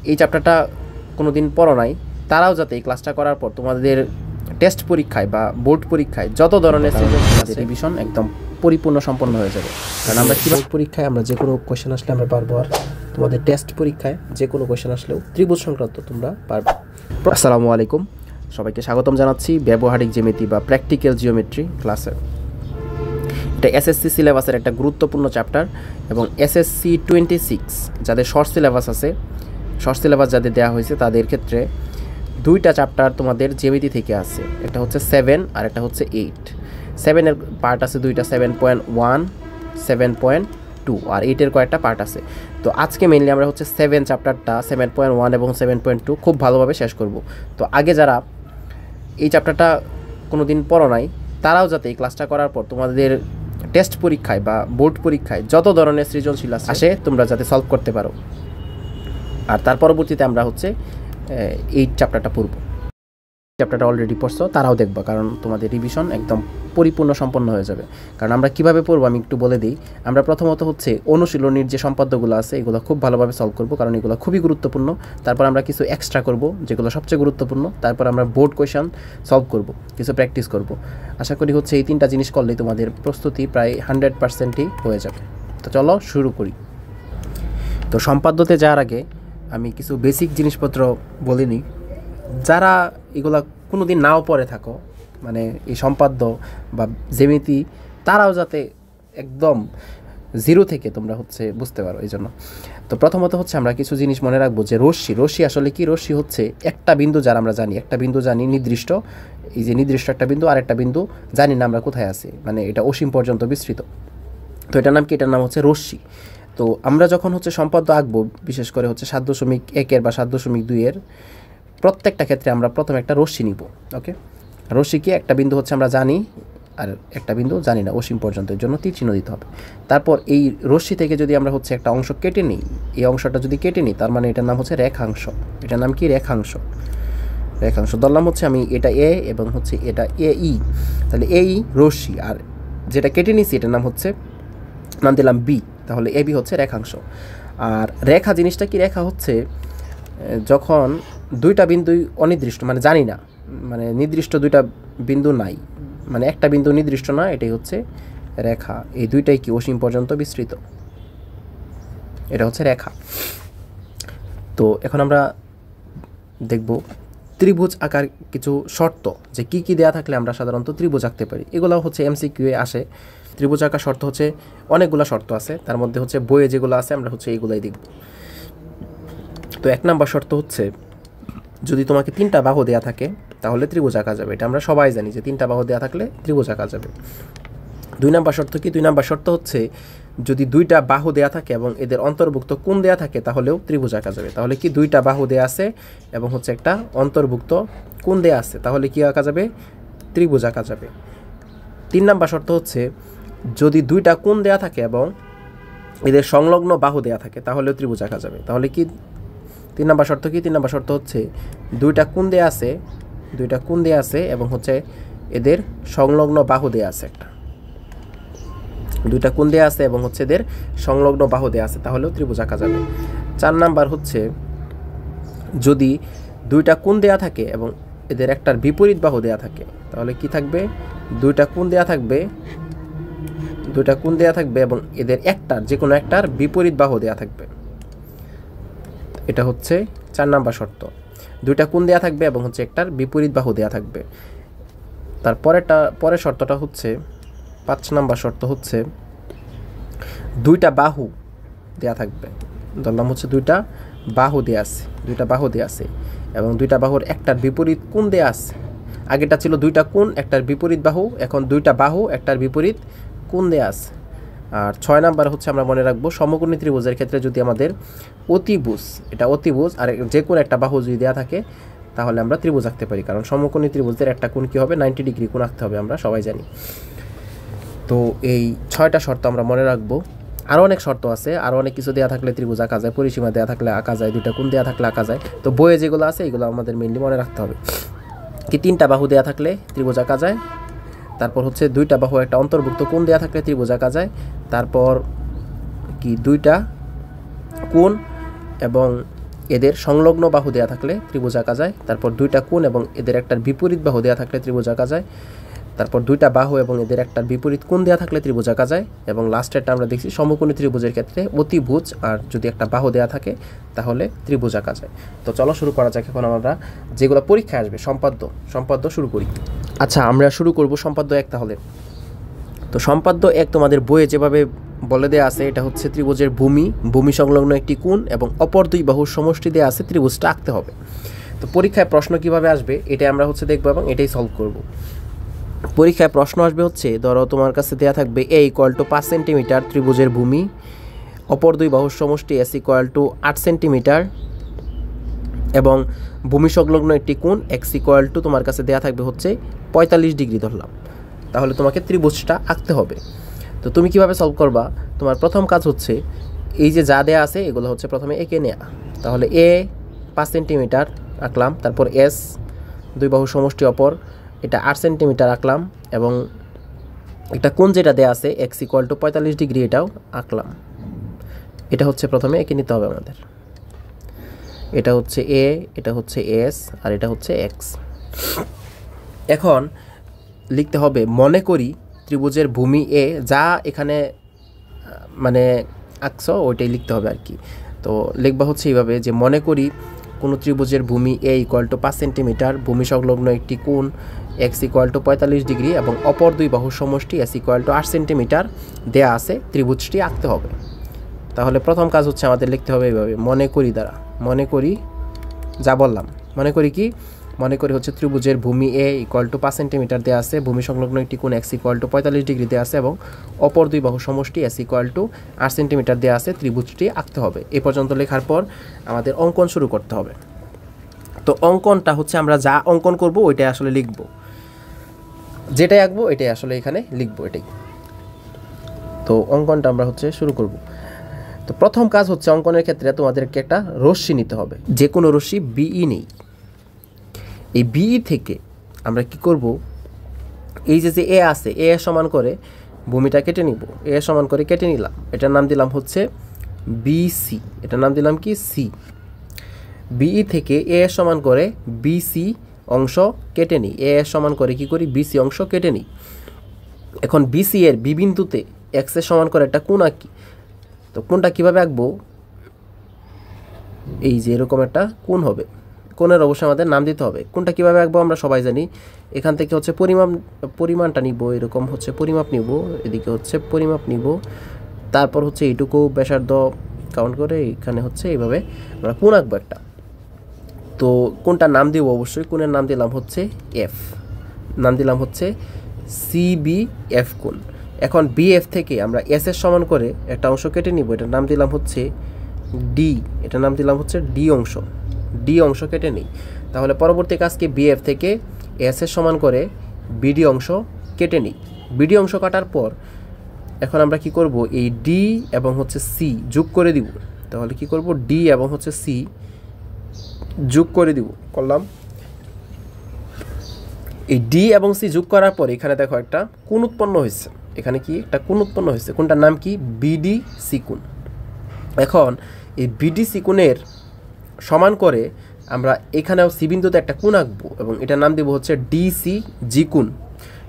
এই চ্যাপ্টারটা কোনো দিন পড়ো নাই তারাও যাতে এই ক্লাসটা করার পর তোমাদের টেস্ট পরীক্ষায় বা বোর্ড পরীক্ষায় যত ধরনের রিভিশন একদম পরিপূর্ণ সম্পন্ন হয়ে যাবে। কারণ আমরা বোর্ড পরীক্ষায় আমরা যে কোনো কোয়েশ্চেন আসলে আমরা পারবো, আর তোমাদের টেস্ট পরীক্ষায় যে কোনো কোয়েশ্চেন আসলেও ত্রিভুজ সংক্রান্ত তোমরা পারবে। আসসালামু আলাইকুম, সবাইকে স্বাগতম জানাচ্ছি ব্যবহারিক জ্যামিতি বা প্র্যাকটিক্যাল জিওমেট্রি ক্লাসে। এটা এসএসসি সিলেবাসের একটা গুরুত্বপূর্ণ চ্যাপ্টার এবং এসএসসি 26 যাদের শর্ট সিলেবাস আছে, শর্ট সিলেবাস যাদের দেওয়া হয়েছে তাদের ক্ষেত্রে দুইটা চ্যাপ্টার তোমাদের জ্যামিতি থেকে আছে। একটা হচ্ছে 7 আর একটা হচ্ছে 8। 7-এর পার্ট আছে দুইটা, 7.1, 7.2 আর 8-এর কয়েকটা পার্ট আছে। তো আজকে মেইনলি আমরা হচ্ছে 7 চ্যাপ্টারটা 7.1 এবং 7.2 খুব ভালোভাবে শেষ করব। তো আগে যারা এই চ্যাপ্টারটা কোনো দিন পড়ো নাই তারাও যাতে এই ক্লাসটা করার পর তোমাদের টেস্ট পরীক্ষায় বা বোর্ড পরীক্ষায় যত ধরনের সৃজনশীল আসে তোমরা যাতে সলভ করতে পারো। আর তার পরবর্তীতে আমরা হচ্ছে এই চ্যাপ্টারটা পড়ব। চ্যাপ্টারটা অলরেডি পড়ছো তারাও দেখবা, কারণ তোমাদের রিভিশন একদম পরিপূর্ণ সম্পন্ন হয়ে যাবে। কারণ আমরা কীভাবে পড়বো আমি একটু বলে দিই। আমরা প্রথমত হচ্ছে অনুশীলনীর যে সম্পাদ্যগুলো আছে এগুলো খুব ভালোভাবে সলভ করব, কারণ এগুলো খুবই গুরুত্বপূর্ণ। তারপর আমরা কিছু এক্সট্রা করব যেগুলো সবচেয়ে গুরুত্বপূর্ণ। তারপর আমরা বোর্ড কোয়েশন সলভ করব, কিছু প্র্যাকটিস করব। আশা করি হচ্ছে এই তিনটা জিনিস করলেই তোমাদের প্রস্তুতি প্রায় 100%ই হয়ে যাবে। তো চলো শুরু করি। তো সম্পাদ্যতে যাওয়ার আগে আমি কিছু বেসিক জিনিসপত্র বলে নিই। যারা এগুলা কোনো দিন নাও পড়ে থাকো, মানে এই সম্পাদ্য বা জ্যামিতি, তারাও যাতে একদম জিরো থেকে তোমরা হচ্ছে বুঝতে পারো এই জন্য। তো প্রথমত হচ্ছে আমরা কিছু জিনিস মনে রাখবো যে রশ্মি আসলে কি? রশ্মি হচ্ছে একটা বিন্দু, যারা আমরা জানি একটা বিন্দু জানি নির্দিষ্ট, এই যে নির্দিষ্ট একটা বিন্দু, আর একটা বিন্দু জানি না আমরা কোথায় আছি, মানে এটা অসীম পর্যন্ত বিস্তৃত। তো এটার নাম কি? এটার নাম হচ্ছে রশ্মি। তো আমরা যখন হচ্ছে সম্পাদ্য আঁকবো, বিশেষ করে হচ্ছে 7.1 বা 7.2 প্রত্যেকটা ক্ষেত্রে আমরা প্রথমে একটা রশ্মি নিব। ওকে, রশ্মি কি? একটা বিন্দু হচ্ছে আমরা জানি আর একটা বিন্দু জানি না অসীম পর্যন্ত, এর জন্য তীর চিহ্ন দিতে হবে। তারপর এই রশ্মি থেকে যদি আমরা হচ্ছে একটা অংশ কেটে নিই, এই অংশটা যদি কেটে নিই তার মানে এটার নাম হচ্ছে রেখাংশ। এটার নাম কি? রেখাংশ। ধরলাম হচ্ছে আমি এটা এ এবং হচ্ছে এটা এ ই, তাহলে এই রশ্মি, আর যেটা কেটে নিয়েছি এটার নাম হচ্ছে, নাম দিলাম বি, তাহলে এ বি হচ্ছে রেখাংশ। আর রেখা জিনিসটা কি? রেখা হচ্ছে যখন দুইটা বিন্দুই অনির্দিষ্ট, মানে জানি না, মানে নির্দিষ্ট দুইটা বিন্দু নাই, মানে একটা বিন্দু নির্দিষ্ট না, এটাই হচ্ছে রেখা। এই দুইটাই কি? অসীম পর্যন্ত বিস্তৃত, এটা হচ্ছে রেখা। তো এখন আমরা দেখব ত্রিভুজ আঁকার কিছু শর্ত, যে কি কি দেয়া থাকলে আমরা সাধারণত ত্রিভুজ আঁকতে পারি। এগুলো হচ্ছে MCQ এ আসে। ত্রিভুজ আঁকার শর্ত হচ্ছে অনেকগুলো শর্ত আছে, তার মধ্যে হচ্ছে বইয়ে যেগুলো আছে আমরা হচ্ছে এইগুলাই দেখব। তো 1 নম্বর শর্ত হচ্ছে যদি তোমাকে 3টা বাহু দেয়া থাকে তাহলে ত্রিভুজ আঁকা যাবে। এটা আমরা সবাই জানি যে 3টা বাহু দেয়া থাকলে ত্রিভুজ আঁকা যাবে। 2 নম্বর শর্ত কি? 2 নম্বর শর্ত হচ্ছে যদি 2টা বাহু দেয়া থাকে এবং এদের অন্তর্ভুক্ত কোণ দেয়া থাকে তাহলেও ত্রিভুজ আঁকা যাবে। তাহলে কি? 2টা বাহু দেয়া আছে এবং হচ্ছে একটা অন্তর্ভুক্ত কোণ দেয়া আছে, তাহলে কি আঁকা যাবে? ত্রিভুজ আঁকা যাবে। 3 নম্বর শর্ত হচ্ছে যদি 2টা কোণ দেয়া থাকে এবং এদের সংলগ্ন বাহু দেয়া থাকে তাহলেও ত্রিভুজ আঁকা যাবে। তাহলে কি 3 নম্বর শর্ত কি? 3 নম্বর শর্ত হচ্ছে 2টা কোণ দেয়া আছে এবং হচ্ছে এদের সংলগ্ন বাহু দেয়া আছে, একটা 2টা কোণ দেয়া আছে এবং হচ্ছে এদের সংলগ্ন বাহু দেয়া আছে, তাহলেও ত্রিভুজ আঁকা যাবে। 4 নাম্বার হচ্ছে যদি 2টা কোণ দেয়া থাকে এবং এদের একটার বিপরীত বাহু দেয়া থাকে তাহলে কি থাকবে? 2টা কোণ দেয়া থাকবে এবং এদের একটার, যে কোনো একটার বিপরীত বাহু দেয়া থাকবে। এটা হচ্ছে 4 নাম্বার শর্ত। 2টা কোণ দেয়া থাকবে এবং হচ্ছে একটার বিপরীত বাহু দেয়া থাকবে। পরের শর্তটা হচ্ছে 5 নাম্বার শর্ত হচ্ছে 2টা বাহু দেয়া থাকবে। ধরলাম হচ্ছে 2টা বাহু দেয়া আছে এবং 2টা বাহুর একটার বিপরীত কোণ দেয়া আছে। আগেটা ছিল 2টা কোণ একটার বিপরীত বাহু, এখন 2টা বাহু একটার বিপরীত কোণ দেয়া আছে। আর 6 নাম্বার হচ্ছে আমরা মনে রাখবো সমকোণী ত্রিভুজের ক্ষেত্রে যদি আমাদের অতিভুজ আর যে কোনো একটা বাহু যদি দেওয়া থাকে তাহলে আমরা ত্রিভুজ আঁকতে পারি, কারণ সমকোণী ত্রিভুজের একটা কোণ কী হবে? 90 ডিগ্রি কোণ আঁকতে হবে, আমরা সবাই জানি। তো এই 6টা শর্ত আমরা মনে রাখবো। আরও অনেক শর্ত আছে, আরও অনেক কিছু দেওয়া থাকলে ত্রিভুজ আঁকা যায়, পরিসীমা দেওয়া থাকলে আঁকা যায়, 2টা কোণ দেওয়া থাকলে আঁকা যায়। তো বইয়ে যেগুলো আছে এগুলো আমাদের মেনলি মনে রাখতে হবে। কি? 3টা বাহু দেওয়া থাকলে ত্রিভুজ আঁকা যায়, তারপর হচ্ছে 2টা বাহু একটা অন্তর্ভুক্ত কোণ দেওয়া থাকলে ত্রিভুজ আঁকা যায়, তারপর কি 2টা কোণ এবং এদের সংলগ্ন বাহু দেওয়া থাকলে ত্রিভুজ আঁকা যায়। তারপর দুইটা কোণ এবং এদের একটার বিপরীত বাহু দেওয়া থাকলে ত্রিভুজ আঁকা যায়। তারপর দুইটা বাহু এবং এদের একটার বিপরীত কোণ দেওয়া থাকলে ত্রিভুজ আঁকা যায়। এবং লাস্টেরটা আমরা দেখছি সমকোণী ত্রিভুজের ক্ষেত্রে অতিভুজ আর যদি একটা বাহু দেওয়া থাকে তাহলে ত্রিভুজ আঁকা যায়। তো চলো শুরু করা যাক। এখন আমরা যেগুলো পরীক্ষায় আসবে সম্পাদ্য শুরু করি। আচ্ছা, আমরা শুরু করব সম্পাদ্য 1 তাহলে। তো সম্পাদ্য 1 তোমাদের বইয়ে যেভাবে বলে দেওয়া আছে, এটা হচ্ছে ত্রিভুজের ভূমি সংলগ্ন একটি কোণ এবং অপর দুই বাহুর সমষ্টি দেওয়া আছে, ত্রিভুজটা আঁকতে হবে। তো পরীক্ষায় প্রশ্ন কিভাবে আসবে এটাই আমরা দেখবো এবং এটাই সলভ করব। পরীক্ষায় প্রশ্ন আসবে ধরো তোমার কাছে দেওয়া থাকবে a = 5 সেন্টিমিটার ত্রিভুজের ভূমি, অপর দুই বাহুর সমষ্টি s = 8 সেন্টিমিটার এবং ভূমি সংলগ্ন একটি কোণ x = তোমার কাছে দেওয়া থাকবে 45 ডিগ্রি ধরলাম। তাহলে তোমাকে ত্রিভুজটা আঁকতে হবে। তো তুমি কিভাবে সলভ করবা? তোমার প্রথম কাজ এই যে যা দেয়া আছে এগুলো প্রথমে এঁকে নেওয়া। তাহলে a 5 সেন্টিমিটার আঁকলাম, তারপর s দুই বাহুর সমষ্টি অপর এটা 8 সেন্টিমিটার আঁকলাম এবং একটা কোণ যেটা দেয়া আছে x = 45 ডিগ্রি এটাও আঁকলাম। এটা প্রথমে এঁকে নিতে হবে আমাদের। এটা a, এটা s আর এটা x। এখন লিখতে হবে মনে করি ত্রিভুজের ভূমি a, যা এখানে মানে আঁকছো ওইটাই লিখতে হবে আর কি। তো লিখবা এইভাবে যে মনে করি কোনো ত্রিভুজের ভূমি a = 5 সেন্টিমিটার, ভূমি সংলগ্ন একটি কোণ x = 45 ডিগ্রি এবং অপর দুই বাহুর সমষ্টি s = 8 সেন্টিমিটার দেয়া আছে, ত্রিভুজটি আঁকতে হবে। তাহলে প্রথম কাজ আমাদের লিখতে হবে এইভাবে মনে করি দ্বারা। মনে করি যা বললাম, মনে করি কি? মনে করি ত্রিভুজের ভূমি a = 5 সেন্টিমিটার দেওয়া আছে, ভূমি সংলগ্ন একটি কোণ x = 45 ডিগ্রি দেওয়া আছে এবং অপর দুই বাহুর সমষ্টি s = 8 সেন্টিমিটার দেওয়া আছে, ত্রিভুজটি আঁকতে হবে। এই পর্যন্ত লেখার পর আমাদের অঙ্কন শুরু করতে হবে। তো অঙ্কনটা আমরা যা অঙ্কন করব ওইটাই লিখব, যেটাই আঁকবো এটাই এখানে লিখবো এটাই। তো অঙ্কনটা আমরা শুরু করব। তো প্রথম কাজ অঙ্কনের ক্ষেত্রে তোমাদেরকে একটা রশ্মি নিতে হবে, যে কোনো রশ্মি BE নেই। এই BE থেকে আমরা কি করব, এই যে A আছে A সমান করে ভূমিটা কেটে নিব। A সমান করে কেটে নিলাম, এটার নাম দিলাম BC, এটার নাম দিলাম কি C। BE থেকে A সমান করে BC অংশ কেটে নিই। A সমান করে কি করি, BC অংশ কেটে নিই। এখন BC এর B বিন্দুতে x এর সমান করে একটা কোণ আঁকি। তো কোণটা কিভাবে আঁকবো, এই যে এরকম একটা কোণ হবে, কোণের অবশ্যই আমাদের নাম দিতে হবে। কোণটা কিভাবে আঁকবো আমরা সবাই জানি। এখান থেকে পরিমাণটা নিব, এরকম পরিমাপ নিব, এদিকে পরিমাপ নিব, তারপর এইটুকু ব্যাসার্ধ কাউন্ট করে এখানে এইভাবে আমরা কোণ আঁকবো একটা। তো কোণটার নাম দিব অবশ্যই, কোণের নাম দিলাম F, নাম দিলাম CBF কোণ। এখন BF থেকে আমরা S এর সমান করে একটা অংশ কেটে নিব, এটার নাম দিলাম D, এটার নাম দিলাম D অংশ কেটে নিই। তাহলে পরবর্তী কাজকে BF থেকে S এর সমান করে BD অংশ কেটে নিই। BD অংশ কাটার পর এখন আমরা কি করব, এই D এবং C যোগ করে দিব। তাহলে কি করব, D এবং C যোগ করে দিব, করলাম। এই D এবং C যোগ করার পর এখানে দেখো একটা কোণ উৎপন্ন হয়েছে, এখানে কি একটা কোণ উৎপন্ন হয়েছে, কোণটার নাম কি BDC কোণ। এখন এই BDC কোণের সমান করে আমরা এখানেও C বিন্দুতে একটা কোণ আঁকবো এবং এটার নাম দেব DCG কোণ।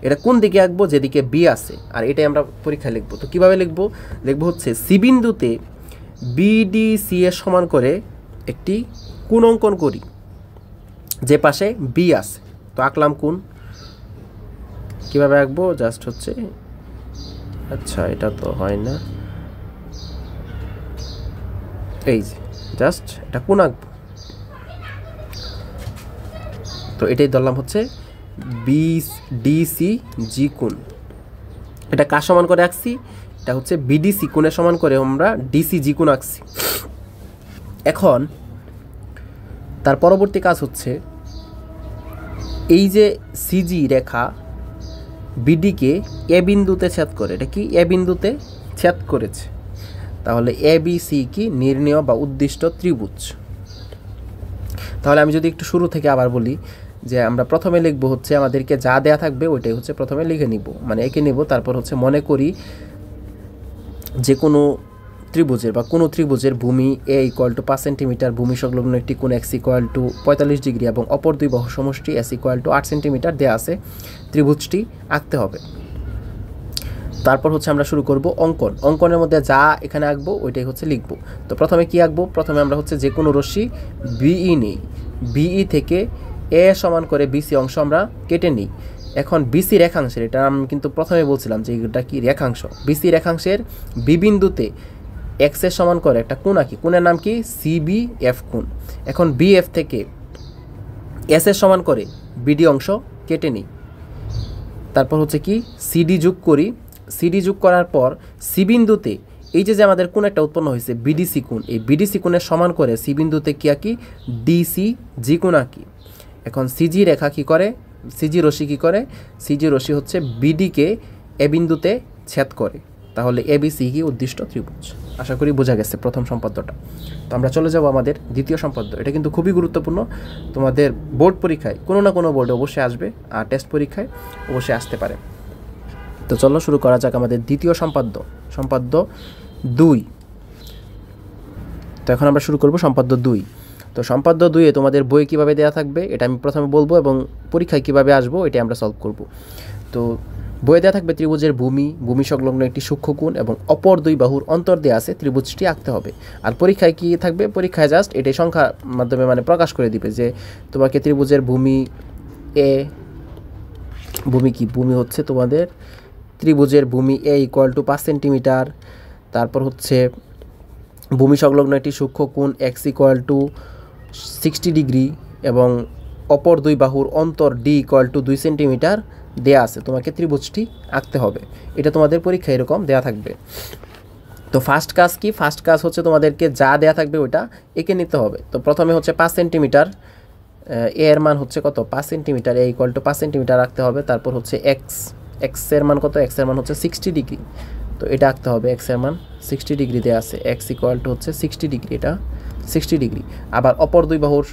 এটা কোন দিকে আঁকবো, যেদিকে B আছে, আর এটাই আমরা পরীক্ষায় লিখবো। তো কিভাবে লিখবো, C বিন্দুতে BDC এর সমান করে একটি কোণ অঙ্কন করি, যে পাশে B আছে। তো আঁকলাম কোণ। কিভাবে আঁকবো, জাস্ট আচ্ছা এটা তো হয় না, এই যে জাস্ট এটা কোণ আঁকবো। তো এটাই ধরলাম BDCG কোণ। এটা কার সমান করে আঁকছি, এটা BDC কোণের সমান করে আমরা DCG কোণ আঁকছি। এখন তার পরবর্তী কাজ এই যে CG Rekha BD K A বিন্দুতে ছেদ করে, এটা কি A বিন্দুতে ছেদ করেছে। তাহলে ABC কি নির্ণেয় বা উদ্দিষ্ট ত্রিভুজ। তাহলে আমি যদি একটু শুরু থেকে আবার বলি, যে আমরা প্রথমে লিখবো আমাদেরকে যা দেয়া থাকবে ওইটাই প্রথমে লিখে নিব, মানে এঁকে নিব। তারপর মনে করি যে কোনো ত্রিভুজের বা কোনো ত্রিভুজের ভূমি এ ইকুয়াল টু 5 সেন্টিমিটার, ভূমি সংলগ্ন একটি কোণ এক্স ইকুয়াল টু 45 ডিগ্রি এবং অপর দুই বাহুর সমষ্টি এস ইকুয়াল টু 8 সেন্টিমিটার দেওয়া আছে, ত্রিভুজটি আঁকতে হবে। তারপর হচ্ছে আমরা শুরু করব অঙ্কন। অঙ্কনের মধ্যে যা এখানে আঁকবো ওইটাই হচ্ছে লিখবো। তো প্রথমে কি আঁকবো? প্রথমে আমরা হচ্ছে যে কোনো রশ্মি বিই নেই, বিই থেকে এ সমান করে বিসি অংশ আমরা কেটে নিই। এখন বিসি রেখাংশের, এটা আমি কিন্তু প্রথমে বলছিলাম যে এটা কি রেখাংশ, বিসি রেখাংশের বি বিন্দুতে এক্স এর সমান করে একটা কোণ আঁকি। কোণের নাম কি? সিবিএফ কোণ। এখন বিএফ থেকে এস এর সমান করে বিডি অংশ কেটে নিই। তারপর হচ্ছে কি সিডি যোগ করি। সিডি যোগ করার পর সি বিন্দুতে এই যে আমাদের কোণ একটা উৎপন্ন হয়েছে বিডিসি কোণ, এই বিডিসি কোণের সমান করে সি বিন্দুতে কি আঁকি? ডিসি জি কোণ আঁকি। এখন সিজি রেখা কি করে? সিজি রশ্মি কি করে? সিজি রশ্মি হচ্ছে বিডিকে এ বিন্দুতে ছেদ করে। তাহলে এবিসি কি? উদ্দিষ্ট ত্রিভুজ। আশা করি বোঝা গেছে প্রথম সম্পাদ্যটা। তো আমরা চলে যাব আমাদের দ্বিতীয় সম্পাদ্য। এটা কিন্তু খুবই গুরুত্বপূর্ণ, তোমাদের বোর্ড পরীক্ষায় কোনো না কোনো বোর্ডে অবশ্যই আসবে, আর টেস্ট পরীক্ষায় অবশ্যই আসতে পারে। তো চলো শুরু করা যাক আমাদের দ্বিতীয় সম্পাদ্য, সম্পাদ্য 2। তো এখন আমরা শুরু করব সম্পাদ্য 2। তো সম্পাদ্য 2-এ তোমাদের বই কিভাবে দেওয়া থাকবে এটা আমি প্রথমে বলবো, এবং পরীক্ষায় কিভাবে আসবো এটা আমরা সলভ করব। তো বইয়ে দেওয়া থাকবে ত্রিভুজের ভূমি, ভূমি সংলগ্ন একটি সূক্ষ্মকোণ এবং অপর দুই বাহুর অন্তর দেওয়া আছে, ত্রিভুজটি আঁকতে হবে। আর পরীক্ষায় কি থাকবে? পরীক্ষায় জাস্ট এটাই সংখ্যার মাধ্যমে মানে প্রকাশ করে দিবে যে তোমাকে ত্রিভুজের ভূমি এ, ভূমি কি? ভূমি হচ্ছে তোমাদের ত্রিভুজের ভূমি এ ইকুয়াল টু 5 সেন্টিমিটার, তারপর হচ্ছে ভূমি সংলগ্ন একটি সূক্ষ্মকোণ এক্স ইকুয়াল টু 60 ডিগ্রি এবং অপর দুই বাহুর অন্তর ডি ইকুয়াল টু 2 সেন্টিমিটার দেয়া আছে, তোমাকে ত্রিভুজটি আঁকতে হবে। এটা তোমাদের পরীক্ষায় এরকম দেয়া থাকবে। তো ফার্স্ট কাজ কি? ফার্স্ট কাজ হচ্ছে তোমাদেরকে যা দেয়া থাকবে ওটা এঁকে নিতে হবে। তো প্রথমে হচ্ছে 5 সেন্টিমিটার, এ এর মান হচ্ছে কত? 5 centimetre, A equal to 5 centimetre রাখতে হবে। তারপর হচ্ছে এক্স, এক্স এর মান কত? এক্স এর মান হচ্ছে 60 ডিগ্রি, তো এটা আঁকতে হবে। এক্স এর মান 60 ডিগ্রি দেওয়া আছে, এক্স ইকুয়াল টু হচ্ছে 60 ডিগ্রি, এটা 60 ডিগ্রি। আবার অপর দুই বাহুর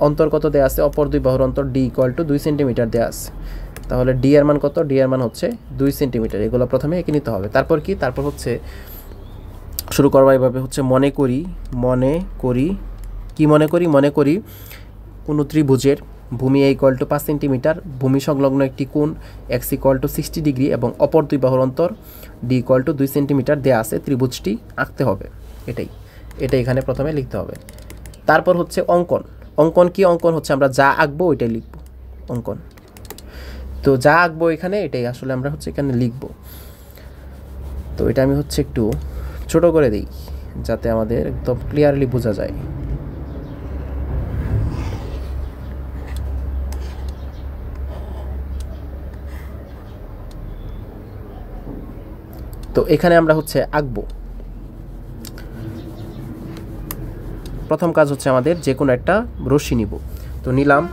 অন্তর কত দেওয়া আছে? অপর দুই বাহুর অন্তর ডি ইকুয়াল টু 2 সেন্টিমিটার দেওয়া আছে। তাহলে ডি এর মান কত? ডি এর মান হচ্ছে 2 সেন্টিমিটার। এগুলো প্রথমে এঁকে নিতে হবে। তারপর কি? তারপর হচ্ছে শুরু করবা এভাবে হচ্ছে মনে করি, কি মনে করি? মনে করি কোনো ত্রিভুজের ভূমি এ ইকুয়াল টু 5 সেন্টিমিটার, ভূমি সংলগ্ন একটি কোণ এক্স ইকুয়াল টু 60 ডিগ্রি এবং অপর দুই বাহুর অন্তর ডি ইকুয়াল টু 2 সেন্টিমিটার দেওয়া আছে, ত্রিভুজটি আঁকতে হবে। এটাই এখানে প্রথমে লিখতে হবে। তারপর হচ্ছে অঙ্কন। অঙ্কন কি? অঙ্কন হচ্ছে আমরা যা আঁকবো ওইটাই লিখবো, অঙ্কন। তো যা আঁকবো এখানে এটাই আসলে আমরা হচ্ছে এখানে লিখবো। তো এটা আমি হচ্ছে একটু ছোট করে দিই যাতে আমাদের একদম ক্লিয়ারলি বোঝা যায়। তো এখানে আমরা হচ্ছে আঁকবো। প্রথম কাজ হচ্ছে আমাদের যে কোনো একটা রশ্মি নিব। তো নিলাম,